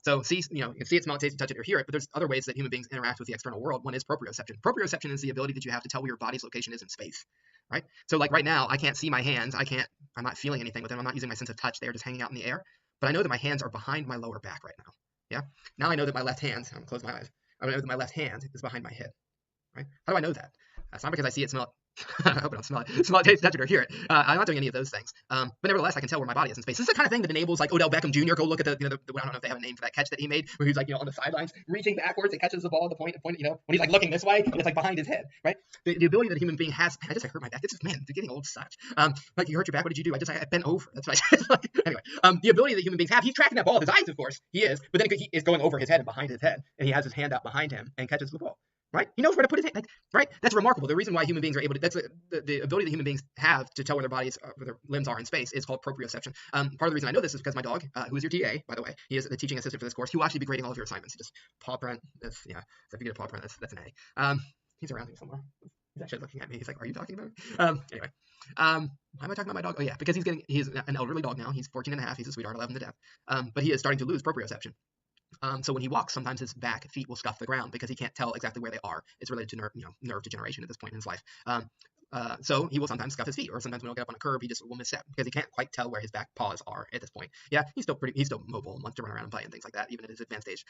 So see, you can see it, smell it, taste it, touch it, or hear it, but there's other ways that human beings interact with the external world. One is proprioception. Proprioception is the ability that you have to tell where your body's location is in space, right? So like right now, I can't see my hands. I'm not feeling anything with them. I'm not using my sense of touch. They're just hanging out in the air. But I know that my hands are behind my lower back right now. Yeah. Now I know that my left hand, I'm gonna close my eyes. I know that my left hand is behind my head, right? How do I know that? That's not because I see it, smell it. I hope I don't smell it. Smell it, taste it, touch it, or hear it. I'm not doing any of those things. But nevertheless, I can tell where my body is in space. This is the kind of thing that enables like Odell Beckham Jr. Go look at the I don't know if they have a name for that catch that he made, where he's like, on the sidelines, reaching backwards and catches the ball at the point, when he's like looking this way, and it's like behind his head, right? The ability that a human being has. I hurt my back. This is, man, they're getting old such. Like, you hurt your back. What did you do? I bent over. That's what I said. Like, anyway, the ability that human beings have. He's tracking that ball with his eyes, of course. He is, but then he is going over his head and behind his head, and he has his hand out behind him and catches the ball. Right? He knows where to put his hand. Right? That's remarkable. The reason why human beings are able to, that's the ability that human beings have to tell where their bodies, where their limbs are in space is called proprioception. Part of the reason I know this is because my dog, who is your TA, by the way, he is the teaching assistant for this course. He will actually be grading all of your assignments. He just paw print. If you get a paw print, that's an A. He's around here somewhere. He's actually looking at me. He's like, "Are you talking about me?" Anyway, why am I talking about my dog? Oh yeah, because he's an elderly dog now. He's 14 and a half. He's a sweetheart. I love him to death. But he is starting to lose proprioception. So when he walks, sometimes his back feet will scuff the ground because he can't tell exactly where they are. It's related to nerve degeneration at this point in his life. So he will sometimes scuff his feet, or sometimes when he'll get up on a curb, he just will misstep because he can't quite tell where his back paws are at this point. Yeah, he's still mobile and wants to run around and play and things like that, even at his advanced age.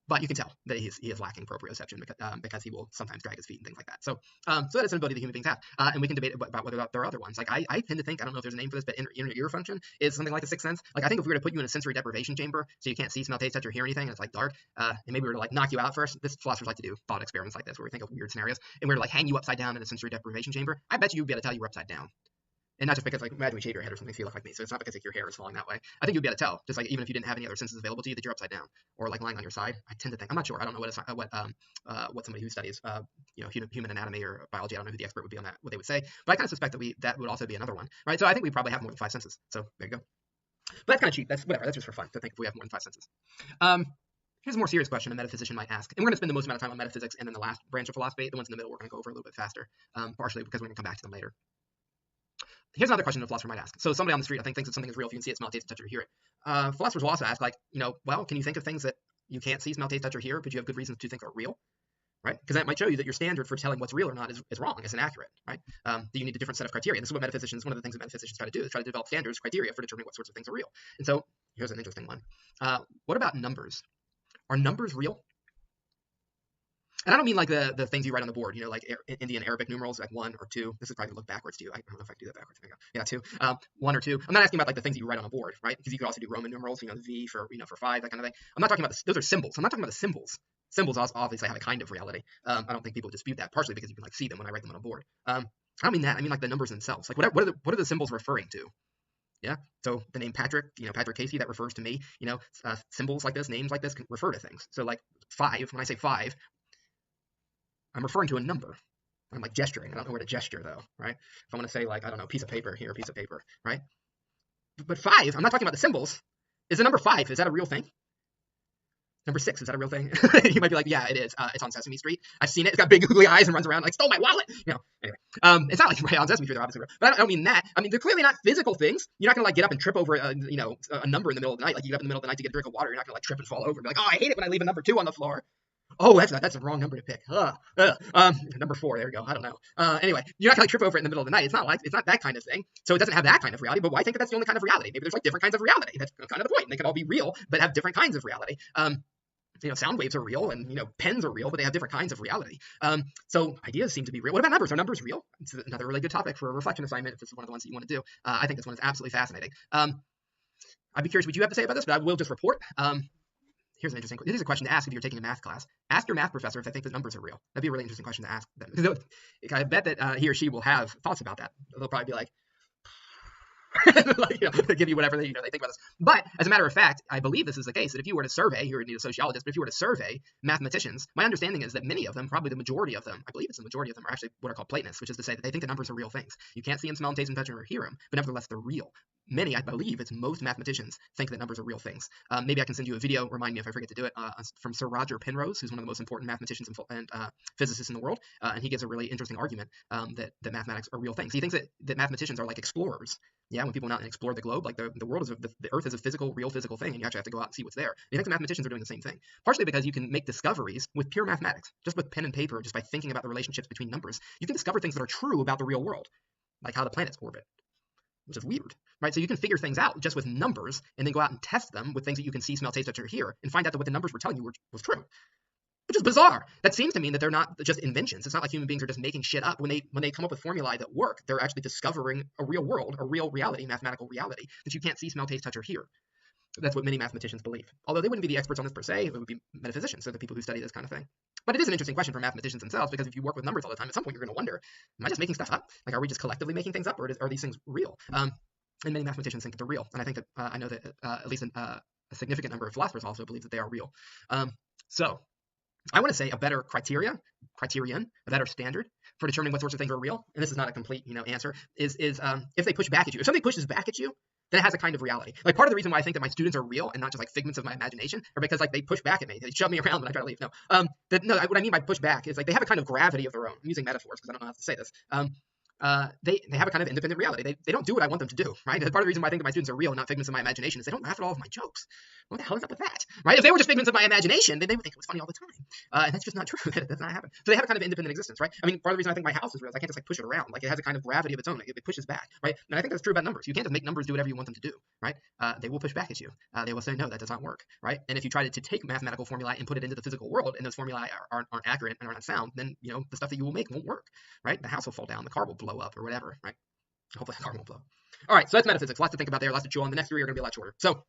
But you can tell that he is lacking proprioception because he will sometimes drag his feet and things like that. So that is an ability that human beings have, and we can debate about whether there are other ones. Like I tend to think, I don't know if there's a name for this, but inner ear function is something like a sixth sense. Like I think if we were to put you in a sensory deprivation chamber, so you can't see, smell, taste, touch, or hear anything, and it's like dark, and maybe we were to like knock you out first. This philosophers like to do thought experiments like this, where we think of weird scenarios, and we were to like hang you upside down in a sensory deprivation chamber. I bet you'd be able to tell you were upside down. And not just because, like, imagine we shave your head or something so you look like me. So it's not because like your hair is falling that way. I think you'd be able to tell, just like even if you didn't have any other senses available to you, that you're upside down or like lying on your side. I tend to think, I'm not sure. I don't know what somebody who studies human anatomy or biology. I don't know who the expert would be on that, what they would say. But I kind of suspect that would also be another one, right? So I think we probably have more than 5 senses. So there you go. But that's kind of cheap. That's whatever. That's just for fun to think if we have more than 5 senses. Here's a more serious question a metaphysician might ask. And we're going to spend the most amount of time on metaphysics and then the last branch of philosophy. The ones in the middle we're going to go over a little bit faster, partially because we're going to come back to them later. Here's another question a philosopher might ask. So somebody on the street, I think, thinks that something is real if you can see it, smell it, taste it, touch it, or hear it. Philosophers will also ask, like, well, can you think of things that you can't see, smell, taste, touch, or hear, but you have good reasons to think are real, right? Because that might show you that your standard for telling what's real or not is wrong, is inaccurate, right? That you need a different set of criteria. This is what one of the things that metaphysicians try to do is try to develop standards, criteria for determining what sorts of things are real. And so here's an interesting one. What about numbers? Are numbers real? And I don't mean like the things you write on the board, like Indian Arabic numerals, like 1 or 2. This is probably going to look backwards to you. I don't know if I can do that backwards. Yeah, 2. 1 or 2. I'm not asking about like the things that you write on a board, right? Because you could also do Roman numerals, V for 5, that kind of thing. I'm not talking about those are symbols. I'm not talking about the symbols. Symbols obviously have a kind of reality. I don't think people dispute that, partially because you can like see them when I write them on a board. I don't mean that. I mean like the numbers themselves. Like what are the symbols referring to? Yeah. So the name Patrick, Patrick Casey, that refers to me. Symbols like this, names like this can refer to things. So like 5, when I say 5, I'm referring to a number. I'm like gesturing. I don't know where to gesture though, right? If I want to say like, I don't know, piece of paper here, piece of paper, right? But 5, I'm not talking about the symbols. Is the number 5, is that a real thing? Number 6, is that a real thing? You might be like, yeah, it is. It's on Sesame Street. I've seen it. It's got big googly eyes and runs around like, stole my wallet. Anyway. It's not like right on Sesame Street, they're obviously real. But I don't mean that. I mean, they're clearly not physical things. You're not going to like get up and trip over a number in the middle of the night. Like you get up in the middle of the night to get a drink of water. You're not going to like trip and fall over and be like, oh, I hate it when I leave a number 2 on the floor. Oh, that's the wrong number to pick. Number 4, there we go. I don't know. Anyway, you're not gonna trip over it in the middle of the night. It's not that kind of thing. So it doesn't have that kind of reality. But why think that that's the only kind of reality? Maybe there's like different kinds of reality. That's kind of the point. They can all be real, but have different kinds of reality. Sound waves are real, and pens are real, but they have different kinds of reality. So ideas seem to be real. What about numbers? Are numbers real? It's another really good topic for a reflection assignment if this is one of the ones that you want to do. I think this one is absolutely fascinating. I'd be curious what you have to say about this, but I will just report. Here's an interesting question. This is a question to ask if you're taking a math class. Ask your math professor if they think that numbers are real. That'd be a really interesting question to ask them. Because I bet that he or she will have thoughts about that. They'll probably be like, like, they give you whatever they think about this. But as a matter of fact, I believe this is the case, that if you were to survey, you're going to need a sociologist, but if you were to survey mathematicians, my understanding is that many of them, probably the majority of them, I believe it's the majority of them, are actually what are called Platonists, which is to say that they think that numbers are real things. You can't see them, smell them, taste them, touch them, or hear them, but nevertheless they're real. Many, I believe it's most mathematicians, think that numbers are real things. Maybe I can send you a video, remind me if I forget to do it, from Sir Roger Penrose, who's one of the most important mathematicians and physicists in the world, and he gives a really interesting argument that mathematics are real things. He thinks that mathematicians are like explorers. Yeah, when people went out and explored the globe, like the world is the Earth is a real physical thing, and you actually have to go out and see what's there. And he thinks mathematicians are doing the same thing, partially because you can make discoveries with pure mathematics, just with pen and paper, just by thinking about the relationships between numbers. You can discover things that are true about the real world, like how the planets orbit, which is weird, right? So you can figure things out just with numbers, and then go out and test them with things that you can see, smell, taste, touch, or hear, and find out that what the numbers were telling you was true. Which is bizarre. That seems to mean that they're not just inventions. It's not like human beings are just making shit up. When they come up with formulae that work, they're actually discovering a real world, a real reality, mathematical reality that you can't see, smell, taste, touch, or hear. That's what many mathematicians believe. Although they wouldn't be the experts on this per se, it would be metaphysicians, so the people who study this kind of thing. But it is an interesting question for mathematicians themselves, because if you work with numbers all the time, at some point you're going to wonder, am I just making stuff up? Like, are we just collectively making things up, or are these things real? And many mathematicians think that they're real. And I think that I know that at least a significant number of philosophers also believe that they are real. So I want to say a better criterion, a better standard for determining what sorts of things are real, and this is not a complete, answer, is if they push back at you. If something pushes back at you, then it has a kind of reality. Like, part of the reason why I think that my students are real and not just like figments of my imagination are because like they push back at me, they shove me around when I try to leave. What I mean by push back is like they have a kind of gravity of their own. I'm using metaphors because I don't know how to say this. They have a kind of independent reality. They don't do what I want them to do, right? And part of the reason why I think that my students are real and not figments of my imagination is they don't laugh at all of my jokes. What the hell is up with that, right? If they were just figments of my imagination, then they would think it was funny all the time. And that's just not true. That's not happening. So they have a kind of independent existence, right? I mean, part of the reason I think my house is real is I can't just like push it around. Like, it has a kind of gravity of its own. Like, it pushes back, right? And I think that's true about numbers. You can't just make numbers do whatever you want them to do, right? They will push back at you. They will say, no, that does not work, right? And if you try to take mathematical formulae and put it into the physical world, and those formulae aren't accurate and aren't sound, then the stuff that you will make won't work, right? The house will fall down, the car will blow up, or whatever, right? Hopefully the car won't blow. All right, so that's metaphysics. Lots to think about there, lots to chew on. The next 3 are going to be a lot shorter. So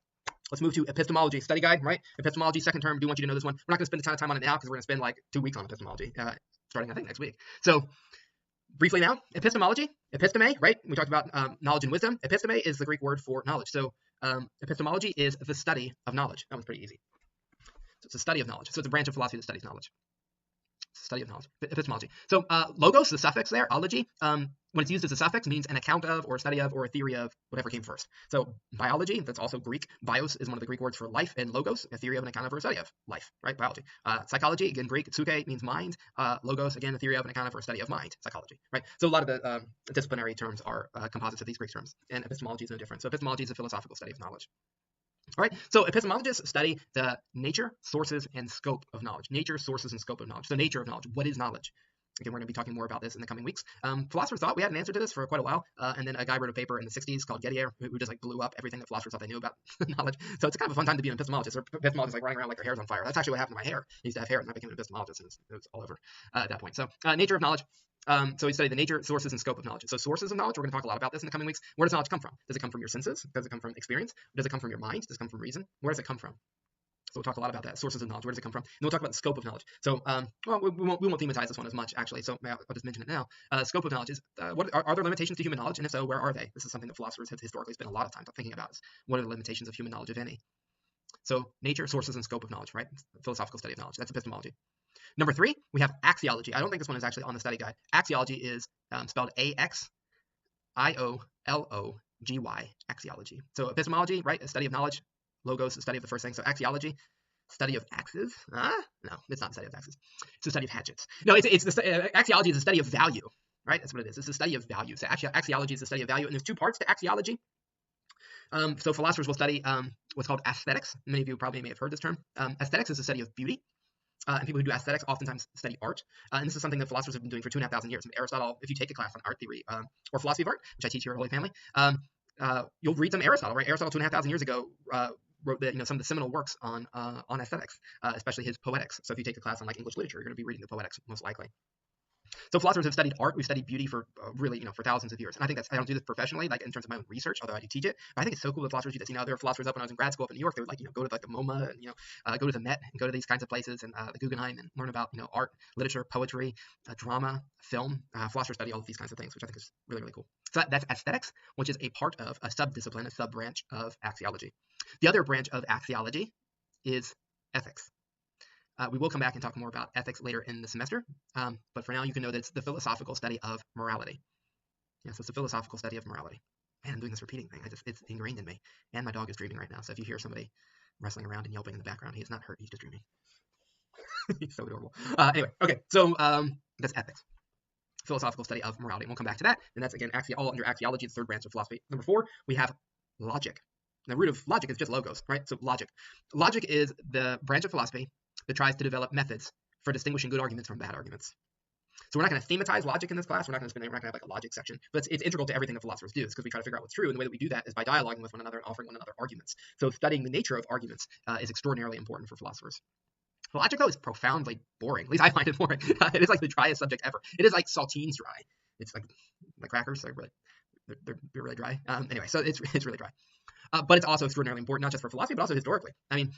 let's move to epistemology study guide, right? Epistemology, second term. Do want you to know this one. We're not going to spend a ton of time on it now because we're going to spend like 2 weeks on epistemology, starting I think next week. So briefly now, epistemology, episteme, right? We talked about knowledge and wisdom. Episteme is the Greek word for knowledge. So epistemology is the study of knowledge. That one's pretty easy. So it's a study of knowledge. So it's a branch of philosophy that studies knowledge. Study of knowledge, epistemology. So logos, the suffix there, ology, when it's used as a suffix, means an account of, or a study of, or a theory of whatever came first. So biology, that's also Greek. Bios is one of the Greek words for life, and logos, a theory of, an account of, or a study of life, right? Biology. Psychology, again, Greek. Psyche means mind. Logos, again, a theory of, an account of, or a study of mind. Psychology, right? So a lot of the disciplinary terms are composites of these Greek terms, and epistemology is no different. So epistemology is a philosophical study of knowledge. All right, so epistemologists study the nature, sources, and scope of knowledge. Nature, sources, and scope of knowledge. So nature of knowledge. What is knowledge? Again, we're going to be talking more about this in the coming weeks. Philosophers thought we had an answer to this for quite a while, and then a guy wrote a paper in the 60s called Gettier, who just like blew up everything that philosophers thought they knew about knowledge. So it's kind of a fun time to be an epistemologist. Or epistemologists like running around like their hair's on fire. That's actually what happened to my hair. I used to have hair, and I became an epistemologist, and it was all over at that point. So nature of knowledge. So we study the nature, sources, and scope of knowledge. So sources of knowledge, we're going to talk a lot about this in the coming weeks. Where does knowledge come from? Does it come from your senses? Does it come from experience? Does it come from your mind? Does it come from reason? Where does it come from? So we'll talk a lot about that. Sources of knowledge. Where does it come from? And we'll talk about the scope of knowledge. So, we won't thematize this one as much, actually. So I'll just mention it now. Scope of knowledge is what are there limitations to human knowledge? And if so, where are they? This is something that philosophers have historically spent a lot of time thinking about. Is what are the limitations of human knowledge, if any? So nature, sources, and scope of knowledge, right? Philosophical study of knowledge. That's epistemology. Number 3, we have axiology. I don't think this one is actually on the study guide. Axiology is spelled A-X-I-O-L-O-G-Y, axiology. So epistemology, right, a study of knowledge. Logos, a study of the first thing. So axiology, study of axes. No, it's not a study of axes. It's a study of hatchets. No, axiology is a study of value, right? That's what it is. It's a study of value. So axiology is a study of value, and there's 2 parts to axiology. So philosophers will study what's called aesthetics. Many of you probably may have heard this term. Aesthetics is a study of beauty. And people who do aesthetics oftentimes study art. And this is something that philosophers have been doing for 2,500 years. Aristotle, if you take a class on art theory or philosophy of art, which I teach here at Holy Family, you'll read some Aristotle, right? Aristotle 2,500 years ago wrote some of the seminal works on aesthetics, especially his Poetics. So if you take a class on like English literature, you're going to be reading the Poetics most likely. So philosophers have studied art. We've studied beauty for really, for thousands of years. And I think I don't do this professionally, like in terms of my own research, although I do teach it. But I think it's so cool that philosophers do this. There were philosophers up when I was in grad school up in New York. They would go to like the MoMA and go to the Met and go to these kinds of places and the Guggenheim and learn about art, literature, poetry, drama, film. Philosophers study all of these kinds of things, which I think is really, really cool. So that's aesthetics, which is a part of a sub-discipline, a sub-branch of axiology. The other branch of axiology is ethics. We will come back and talk more about ethics later in the semester, but for now you can know that it's the philosophical study of morality. So it's the philosophical study of morality. Man, I'm doing this repeating thing. It's ingrained in me. And my dog is dreaming right now, so if you hear somebody wrestling around and yelping in the background, he is not hurt, he's just dreaming. He's so adorable. Anyway, okay, so that's ethics. Philosophical study of morality. And we'll come back to that, and that's again all under axiology, the third branch of philosophy. Number 4, we have logic. The root of logic is just logos, right? So logic. Logic is the branch of philosophy that tries to develop methods for distinguishing good arguments from bad arguments. So we're not going to thematize logic in this class. We're not going to have like a logic section, but it's integral to everything that philosophers do, because we try to figure out what's true, and the way that we do that is by dialoguing with one another and offering one another arguments. So studying the nature of arguments is extraordinarily important for philosophers. Logic, though, is profoundly boring. At least I find it boring. It is like the driest subject ever. It is like saltines dry. It's like crackers. They're really dry. Anyway, so it's really dry. But it's also extraordinarily important, not just for philosophy, but also historically. I mean,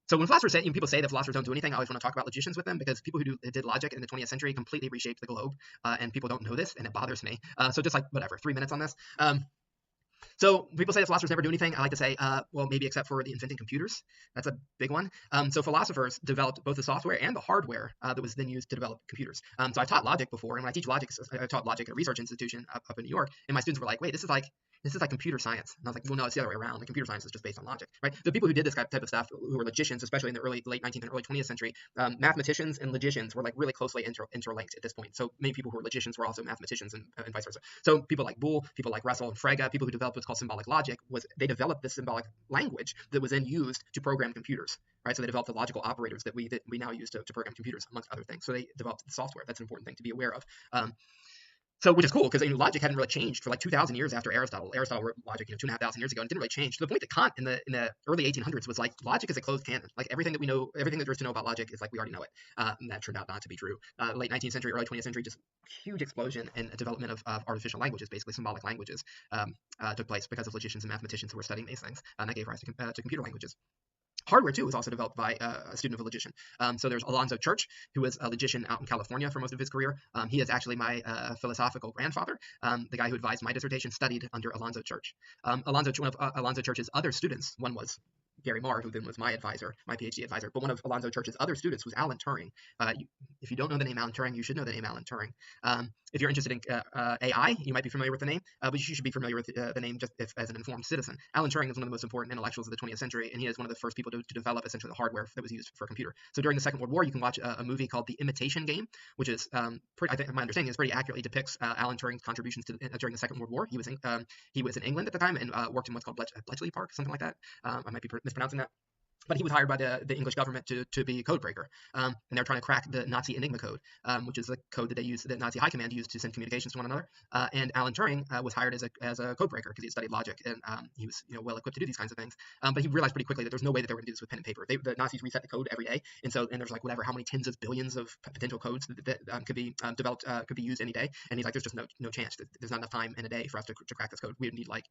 so when philosophers say, people say that philosophers don't do anything, I always want to talk about logicians with them, because people who did logic in the 20th century completely reshaped the globe, and people don't know this, and it bothers me. So just like, whatever, 3 minutes on this. So people say that philosophers never do anything. I like to say, well, maybe except for the inventing computers. That's a big one. So philosophers developed both the software and the hardware that was then used to develop computers. So I've taught logic before, and when I teach logic, I taught logic at a research institution up in New York, and my students were like, wait, this is like computer science. And I was like, well, no, it's the other way around. Like, computer science is just based on logic, right? The people who did this type of stuff, who were logicians, especially in the late 19th and early 20th century, mathematicians and logicians were like really closely interlinked at this point. So many people who were logicians were also mathematicians, and vice versa. So people like Boole, people like Russell and Frege, people who developed what's called symbolic logic, they developed this symbolic language that was then used to program computers, right? So they developed the logical operators that we now use to program computers, amongst other things. So they developed the software. That's an important thing to be aware of. So, which is cool, because logic hadn't really changed for like 2,000 years after Aristotle. Aristotle wrote logic 2,500 years ago, and it didn't really change, to the point that Kant in the early 1800s was like, logic is a closed canon. Like, everything that we know, everything that there is to know about logic is like we already know it. And that turned out not to be true. Late 19th century, early 20th century, just huge explosion in development of artificial languages, basically symbolic languages, took place because of logicians and mathematicians who were studying these things, and that gave rise to computer languages. Hardware, too, was also developed by a student of a logician. So there's Alonzo Church, who was a logician out in California for most of his career. He is actually my philosophical grandfather. The guy who advised my dissertation studied under Alonzo Church. One of Alonzo Church's other students, one was Gary Marr, who then was my advisor, my PhD advisor, but one of Alonzo Church's other students was Alan Turing. If you don't know the name Alan Turing, you should know the name Alan Turing. If you're interested in AI, you might be familiar with the name, but you should be familiar with the name just as an informed citizen. Alan Turing is one of the most important intellectuals of the 20th century, and he is one of the first people to develop essentially the hardware that was used for a computer. So during the Second World War, you can watch a movie called The Imitation Game, which is, I think my understanding is pretty accurately depicts Alan Turing's contributions during the Second World War. He was in England at the time and worked in what's called Bletchley Park, something like that. I might be mispronouncing that. But he was hired by the English government to be a code breaker, and they're trying to crack the Nazi Enigma code, which is the code that Nazi high command used to send communications to one another. And Alan Turing was hired as a code breaker because he had studied logic, and he was well equipped to do these kinds of things. But he realized pretty quickly that there's no way that they were going to do this with pen and paper. The Nazis reset the code every day, and there's like how many tens of billions of potential codes that could be developed, could be used any day. And he's like, there's just no chance. There's not enough time in a day for us to crack this code. We would need like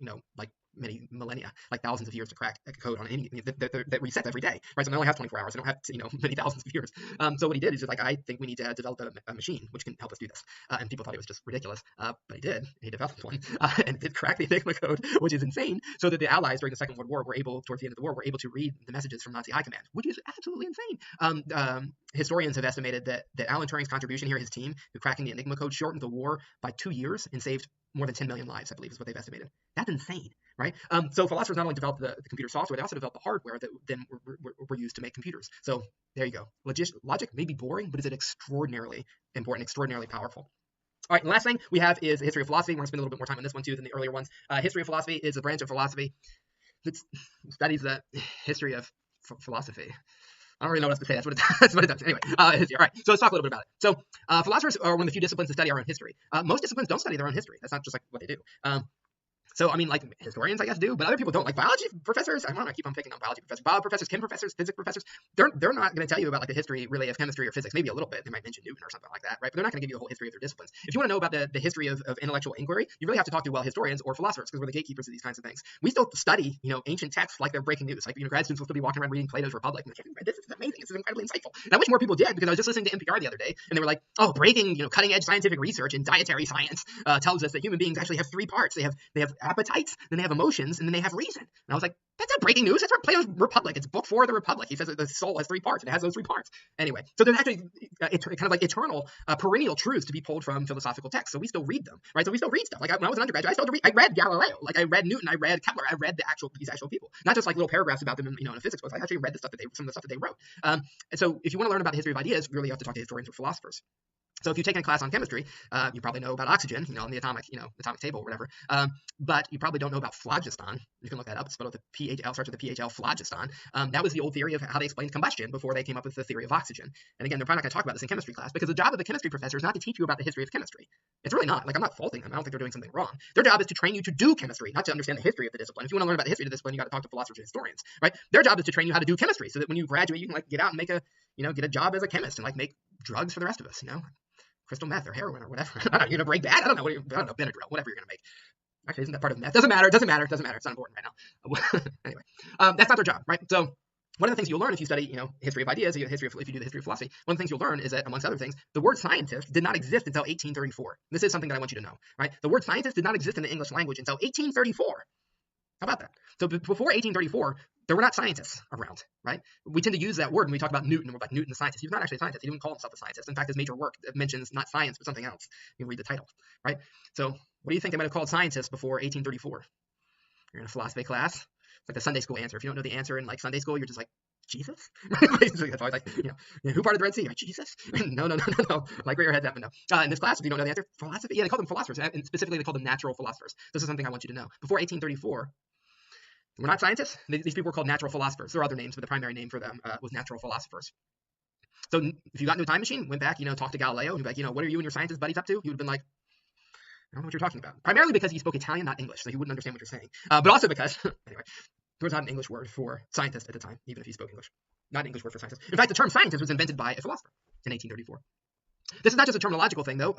many millennia, like thousands of years to crack a code on any that resets every day, right? So they only have 24 hours. They don't have many thousands of years. So what he did is just like, I think we need to develop a machine which can help us do this. And people thought it was just ridiculous, but he did. He developed one and did crack the Enigma code, which is insane. So that the Allies during the Second World War towards the end of the war, were able to read the messages from Nazi high command, which is absolutely insane. Historians have estimated that Alan Turing's contribution here, his team, to cracking the Enigma code, shortened the war by 2 years and saved more than 10 million lives, I believe is what they've estimated. That's insane, right? So philosophers not only developed the computer software, they also developed the hardware that then were used to make computers. So there you go. Logic may be boring, but is it extraordinarily important, extraordinarily powerful. All right, and last thing we have is the history of philosophy. We're going to spend a little bit more time on this one too than the earlier ones. History of philosophy is a branch of philosophy that studies the history of philosophy. I don't really know what else to say. That's what it does. Anyway, history. All right, so let's talk a little bit about it. So philosophers are one of the few disciplines to study our own history. Most disciplines don't study their own history. That's not just like what they do. So, I mean, like historians, I guess, do, but other people don't. Like biology professors, I don't know, I keep on picking on biology professors. Bio professors, chem professors, physics professors, they're not going to tell you about like the history really of chemistry or physics. Maybe a little bit. They might mention Newton or something like that, right? But they're not going to give you the whole history of their disciplines. If you want to know about the history of intellectual inquiry, you really have to talk to, well, historians or philosophers, because we're the gatekeepers of these kinds of things. We still study, ancient texts like they're breaking news. Like, grad students will still be walking around reading Plato's Republic. And like, this is amazing. This is incredibly insightful. And I wish more people did, because I was just listening to NPR the other day, and they were like, oh, breaking, cutting edge scientific research in dietary science tells us that human beings actually have three parts. They have appetites, then they have emotions, and then they have reason. And I was like, that's not breaking news. That's from Plato's Republic. It's book 4 of the Republic. He says that the soul has 3 parts. It has those 3 parts. Anyway, so there's actually kind of like eternal, perennial truths to be pulled from philosophical texts. So we still read them, right? So we still read stuff. Like when I was an undergraduate, I read Galileo. Like I read Newton. I read Kepler. I read these actual people, not just like little paragraphs about them in a physics book. I actually read some of the stuff that they wrote. And so if you want to learn about the history of ideas, really you have to talk to historians or philosophers. So if you've taken a class on chemistry, you probably know about oxygen, on the atomic table or whatever. But you probably don't know about phlogiston. You can look that up. It's spelled with the PHL, starts with the PHL, phlogiston. That was the old theory of how they explained combustion before they came up with the theory of oxygen. And again, they're probably not going to talk about this in chemistry class, because the job of the chemistry professor is not to teach you about the history of chemistry. It's really not. Like, I'm not faulting them. I don't think they're doing something wrong. Their job is to train you to do chemistry, not to understand the history of the discipline. If you want to learn about the history of the discipline, you got to talk to philosophers and historians, right? Their job is to train you how to do chemistry, so that when you graduate, you can like get out and make get a job as a chemist and like make drugs for the rest of us, crystal meth or heroin or whatever. I don't know, break bad. I don't know, Benadryl, whatever you're going to make. Actually, isn't that part of meth? Doesn't matter. It's not important right now. Anyway, that's not their job, right? So one of the things you'll learn if you study, history of ideas, if you do the history of philosophy, one of the things you'll learn is that, amongst other things, the word scientist did not exist until 1834. This is something that I want you to know, right? The word scientist did not exist in the English language until 1834. How about that? So before 1834, there were not scientists around, right? We tend to use that word when we talk about Newton. We're like, Newton the scientist. He was not actually a scientist. He didn't call himself a scientist. In fact, his major work mentions not science, but something else. You can read the title, right? So what do you think they might have called scientists before 1834? You're in a philosophy class. It's like the Sunday school answer. If you don't know the answer in like Sunday school, you're just like, Jesus? That's always like, who parted the Red Sea? Like, Jesus? No. Like, where your head's at, but no. In this class, if you don't know the answer, philosophy, yeah, they call them philosophers, and specifically they call them natural philosophers. This is something I want you to know. Before 1834, we're not scientists. These people were called natural philosophers. There are other names, but the primary name for them was natural philosophers. So if you got into a time machine, went back, talked to Galileo, and you'd be like, what are you and your scientist buddies up to? He would have been like, I don't know what you're talking about. Primarily because he spoke Italian, not English, so he wouldn't understand what you're saying. But also because, anyway, there was not an English word for scientist at the time, even if he spoke English. Not an English word for scientist. In fact, the term scientist was invented by a philosopher in 1834. This is not just a terminological thing, though.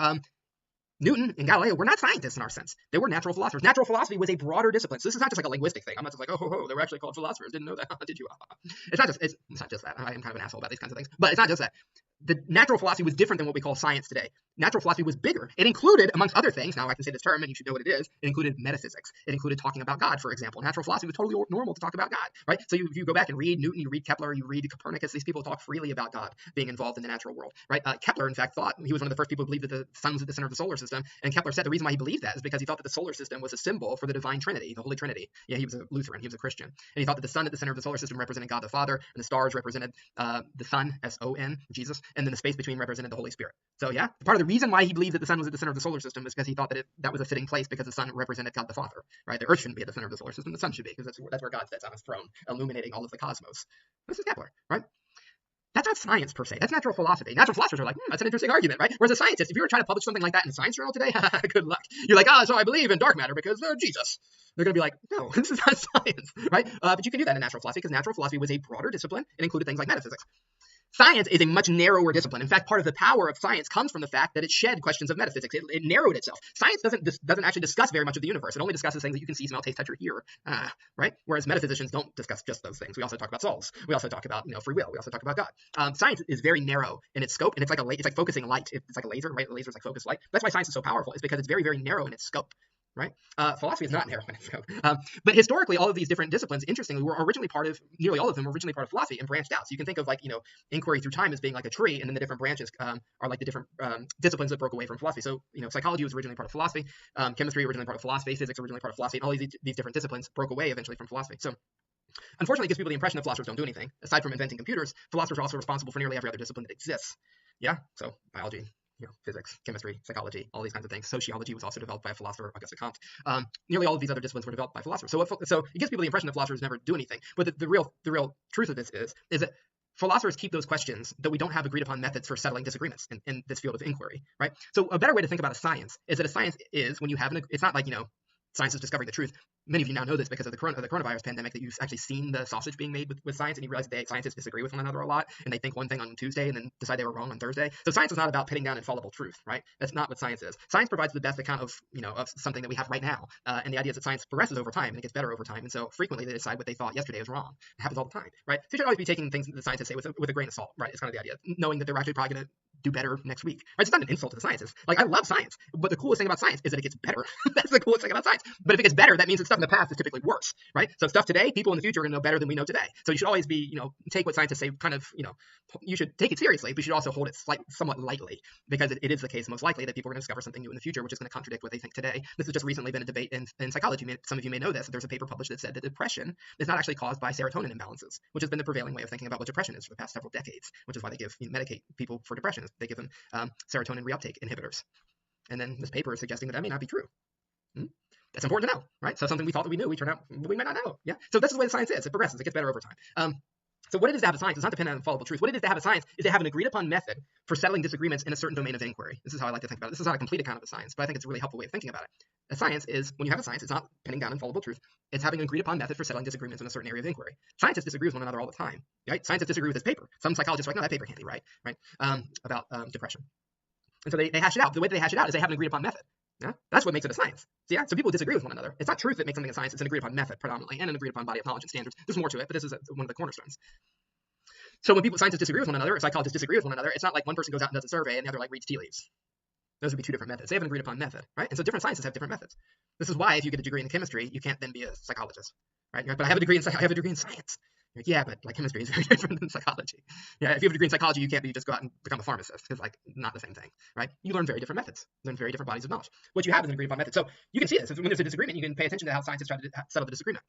Newton and Galileo were not scientists in our sense. They were natural philosophers. Natural philosophy was a broader discipline. So this is not just like a linguistic thing. I'm not just like, they were actually called philosophers. Didn't know that. Did you? It's not just that. I am kind of an asshole about these kinds of things. But it's not just that. The natural philosophy was different than what we call science today. Natural philosophy was bigger. It included, amongst other things, now I can say this term and you should know what it is, it included metaphysics. It included talking about God, for example. Natural philosophy was totally normal to talk about God, right? So if you go back and read Newton, you read Kepler, you read Copernicus, these people talk freely about God being involved in the natural world, right? Kepler, in fact, thought, he was one of the first people who believed that the sun was at the center of the solar system, and Kepler said the reason why he believed that is because he thought that the solar system was a symbol for the divine Trinity, the Holy Trinity. Yeah, he was a Lutheran, he was a Christian. And he thought that the sun at the center of the solar system represented God the Father, and the stars represented the Son, S-O-N, Jesus, and then the space between represented the Holy Spirit. So yeah, part of the reason why he believed that the sun was at the center of the solar system is because he thought that that was a fitting place because the sun represented God the Father, right? The earth shouldn't be at the center of the solar system, the sun should be, because that's where God sits on his throne, illuminating all of the cosmos. This is Kepler, right? That's not science per se. That's natural philosophy. Natural philosophers are like, that's an interesting argument, right? Whereas a scientist, if you were trying to publish something like that in a science journal today, good luck. You're like, so I believe in dark matter because Jesus. They're going to be like, no, this is not science, right? But you can do that in natural philosophy because natural philosophy was a broader discipline. It included things like metaphysics. Science is a much narrower discipline. In fact, part of the power of science comes from the fact that it shed questions of metaphysics. It narrowed itself. Science doesn't actually discuss very much of the universe. It only discusses things that you can see, smell, taste, touch, or hear, right? Whereas metaphysicians don't discuss just those things. We also talk about souls. We also talk about free will. We also talk about God. Science is very narrow in its scope, and it's like focusing light. It's like a laser, right? A laser is like focused light. That's why science is so powerful. Is because it's very, very narrow in its scope. Right? Philosophy is not narrow in its scope. But historically, all of these different disciplines, interestingly, were originally nearly all of them were originally part of philosophy and branched out. So you can think of inquiry through time as being like a tree, and then the different branches are like the different disciplines that broke away from philosophy. So, psychology was originally part of philosophy, chemistry originally part of philosophy, physics originally part of philosophy, and all these different disciplines broke away eventually from philosophy. So, unfortunately, it gives people the impression that philosophers don't do anything. Aside from inventing computers, philosophers are also responsible for nearly every other discipline that exists. Yeah, so biology, physics, chemistry, psychology, all these kinds of things. Sociology was also developed by a philosopher, Auguste Comte. Nearly all of these other disciplines were developed by philosophers. So it gives people the impression that philosophers never do anything. But the real truth of this is that philosophers keep those questions, that we don't have agreed upon methods for settling disagreements in this field of inquiry, right? So a better way to think about a science is that a science is when you have it's not like, science is discovering the truth. Many of you now know this because of the coronavirus pandemic, that you've actually seen the sausage being made with science, and you realize that scientists disagree with one another a lot, and they think one thing on Tuesday and then decide they were wrong on Thursday. So science is not about pinning down infallible truth, right? That's not what science is. Science provides the best account of, of something that we have right now, and the idea is that science progresses over time and it gets better over time, and so frequently they decide what they thought yesterday was wrong. It happens all the time, right? So you should always be taking things that the scientists say with a grain of salt, right? It's kind of the idea, knowing that they're actually probably going to do better next week, right? It's not an insult to the scientists. Like, I love science, but the coolest thing about science is that it gets better. That's the coolest thing about science. But if it gets better, that means that stuff in the past is typically worse, right? So stuff today, people in the future are going to know better than we know today. So you should always be, take what scientists say kind of, you should take it seriously, but you should also hold it somewhat lightly, because it is the case most likely that people are going to discover something new in the future, which is going to contradict what they think today. This has just recently been a debate in psychology. Some of you may know this. There's a paper published that said that depression is not actually caused by serotonin imbalances, which has been the prevailing way of thinking about what depression is for the past several decades, which is why they medicate people for depression. They give them serotonin reuptake inhibitors. And then this paper is suggesting that may not be true. That's important to know, right? So something we thought that we knew, we might not know. Yeah. So this is the way the science is. It progresses. It gets better over time. So what it is to have a science is not dependent on infallible truth. What it is to have a science is to have an agreed upon method for settling disagreements in a certain domain of inquiry. This is how I like to think about it. This is not a complete account of a science, but I think it's a really helpful way of thinking about it. A science is, when you have a science, it's not pinning down infallible truth. It's having an agreed upon method for settling disagreements in a certain area of inquiry. Scientists disagree with one another all the time, right? Scientists disagree with this paper. Some psychologists are like, no, that paper can't be right, about depression. And so they hash it out. The way they hash it out is they have an agreed upon method. Yeah? That's what makes it a science. So people disagree with one another. It's not truth that makes something a science. It's an agreed upon method predominantly, and an agreed upon body of knowledge and standards. There's more to it, but this is one of the cornerstones. So when scientists disagree with one another, psychologists disagree with one another, it's not like one person goes out and does a survey and the other reads tea leaves. Those would be two different methods. They have an agreed upon method, right? And so different sciences have different methods. This is why if you get a degree in chemistry, you can't then be a psychologist, right? But I have a degree in science. Yeah, but chemistry is very different than psychology. Yeah, if you have a degree in psychology, you can't just go out and become a pharmacist, because not the same thing, right? You learn very different methods, learn very different bodies of knowledge. What you have is an agreed upon method. So you can see this. When there's a disagreement, you can pay attention to how scientists try to settle the disagreement.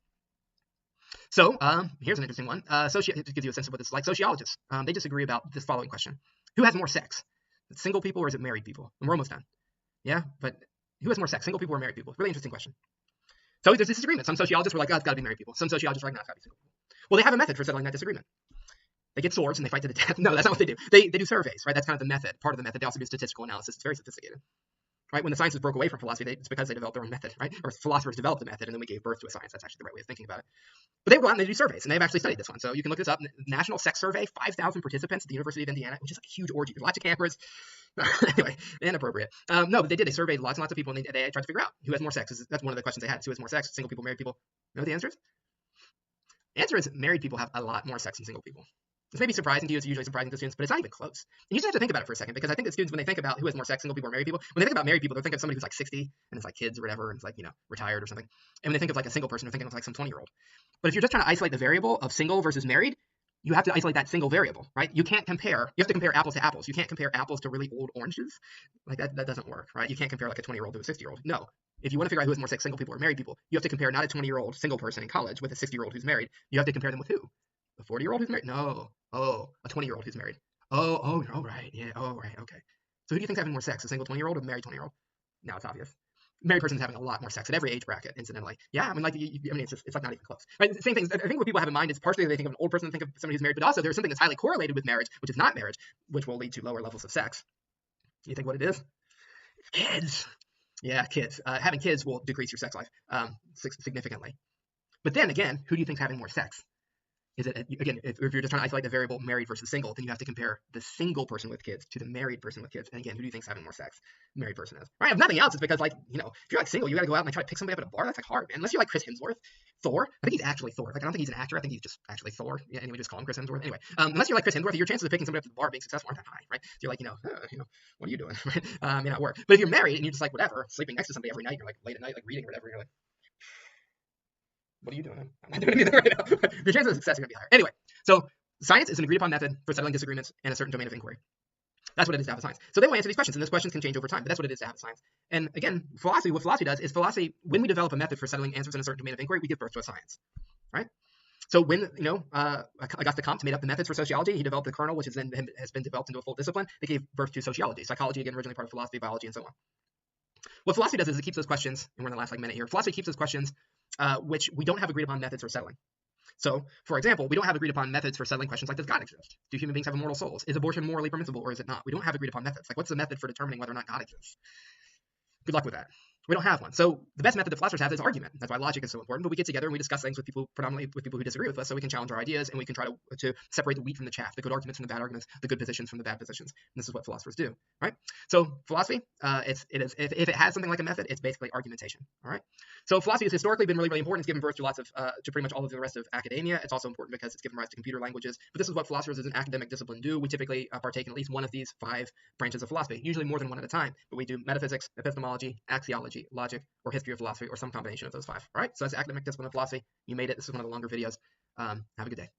So here's an interesting one. To give you a sense of what this is like, sociologists, they disagree about this following question. Who has more sex? Is it single people or is it married people? And we're almost done. Yeah, but who has more sex, single people or married people? Really interesting question. So there's disagreement. Some sociologists were like, oh, it's got to be married people. Some sociologists were like, no, it's got to be single people. Well, they have a method for settling that disagreement. They get swords and they fight to the death. No, that's not what they do. They do surveys, right? That's kind of the method, part of the method. They also do statistical analysis. It's very sophisticated. Right? When the sciences broke away from philosophy, it's because they developed their own method, right? Or philosophers developed a method and then we gave birth to a science. That's actually the right way of thinking about it. But they go out and they do surveys, and they've actually studied this one. So you can look this up. National Sex Survey, 5,000 participants at the University of Indiana, which is like a huge orgy. Lots of cameras. Anyway, inappropriate. No, but they did. They surveyed lots and lots of people, and they tried to figure out who has more sex. That's one of the questions they had. Who has more sex? Single people, married people? You know what the answer is? The answer is married people have a lot more sex than single people. This may be surprising to you. It's usually surprising to students, but it's not even close. And you just have to think about it for a second, because I think that students, when they think about who has more sex, single people or married people, when they think about married people, they're thinking of somebody who's like 60 and it's like kids or whatever, and it's like, retired or something. And when they think of like a single person, they're thinking of like some 20-year-old. But if you're just trying to isolate the variable of single versus married, you have to isolate that single variable, right? You can't compare. You have to compare apples to apples. You can't compare apples to really old oranges. Like that doesn't work, right? You can't compare like a 20-year-old to a 60-year-old. No. If you want to figure out who has more sex, single people or married people, you have to compare not a 20-year-old single person in college with a 60-year-old who's married. You have to compare them with who? A 40-year-old who's married? No. Oh, a 20-year-old who's married. Oh, right. Yeah. Oh, right. Okay. So who do you think's having more sex, a single 20-year-old or a married 20-year-old? Now it's obvious. Married person's having a lot more sex at every age bracket, incidentally. Yeah, I mean, it's like not even close. Right? The same thing. I think what people have in mind is partially they think of an old person, they think of somebody who's married, but also there's something that's highly correlated with marriage, which is not marriage, which will lead to lower levels of sex. You think what it is? Kids. Yeah, kids. Having kids will decrease your sex life significantly. But then again, who do you think's having more sex? Is it, again, if you're just trying to isolate the variable married versus single, then you have to compare the single person with kids to the married person with kids. And again, who do you think's having more sex? The married person is. Right? If nothing else, it's because, if you're like single, you gotta go out and try to pick somebody up at a bar. That's like hard, man. Unless you're like Chris Hemsworth, Thor. I think he's actually Thor. I don't think he's an actor. I think he's just actually Thor. Yeah, anyway, just call him Chris Hemsworth. Anyway, unless you're like Chris Hemsworth, your chances of picking somebody up at the bar being successful aren't that high, right? So you're like, what are you doing? Right? May not work. But if you're married and you're just like whatever, sleeping next to somebody every night, you're like late at night, like reading or whatever, you're like, what are you doing? I'm not doing anything right now. Your chances of success are going to be higher. Anyway, so science is an agreed upon method for settling disagreements in a certain domain of inquiry. That's what it is to have a science. So they will answer these questions, and those questions can change over time, but that's what it is to have a science. And again, what philosophy does is when we develop a method for settling answers in a certain domain of inquiry, we give birth to a science, right? So when, Auguste Comte made up the methods for sociology, he developed the kernel, which has been developed into a full discipline. They gave birth to sociology. Psychology, again, originally part of philosophy, biology, and so on. What philosophy does is it keeps those questions, and we're in the last minute here. Philosophy keeps those questions which we don't have agreed upon methods for settling. So, for example, we don't have agreed upon methods for settling questions like, does God exist? Do human beings have immortal souls? Is abortion morally permissible or is it not? We don't have agreed upon methods. Like, what's the method for determining whether or not God exists? Good luck with that. We don't have one. So the best method that philosophers have is argument. That's why logic is so important. But we get together and we discuss things with people, predominantly with people who disagree with us, so we can challenge our ideas and we can try to separate the wheat from the chaff, the good arguments from the bad arguments, the good positions from the bad positions. And this is what philosophers do, right? So philosophy, if it has something like a method, it's basically argumentation. All right. So philosophy has historically been really, really important. It's given birth to lots of to pretty much all of the rest of academia. It's also important because it's given rise to computer languages. But this is what philosophers as an academic discipline do. We typically partake in at least one of these 5 branches of philosophy, usually more than one at a time. But we do metaphysics, epistemology, axiology, logic, or history of philosophy, or some combination of those 5. All right. So that's the academic discipline of philosophy. You made it. This is one of the longer videos. Have a good day.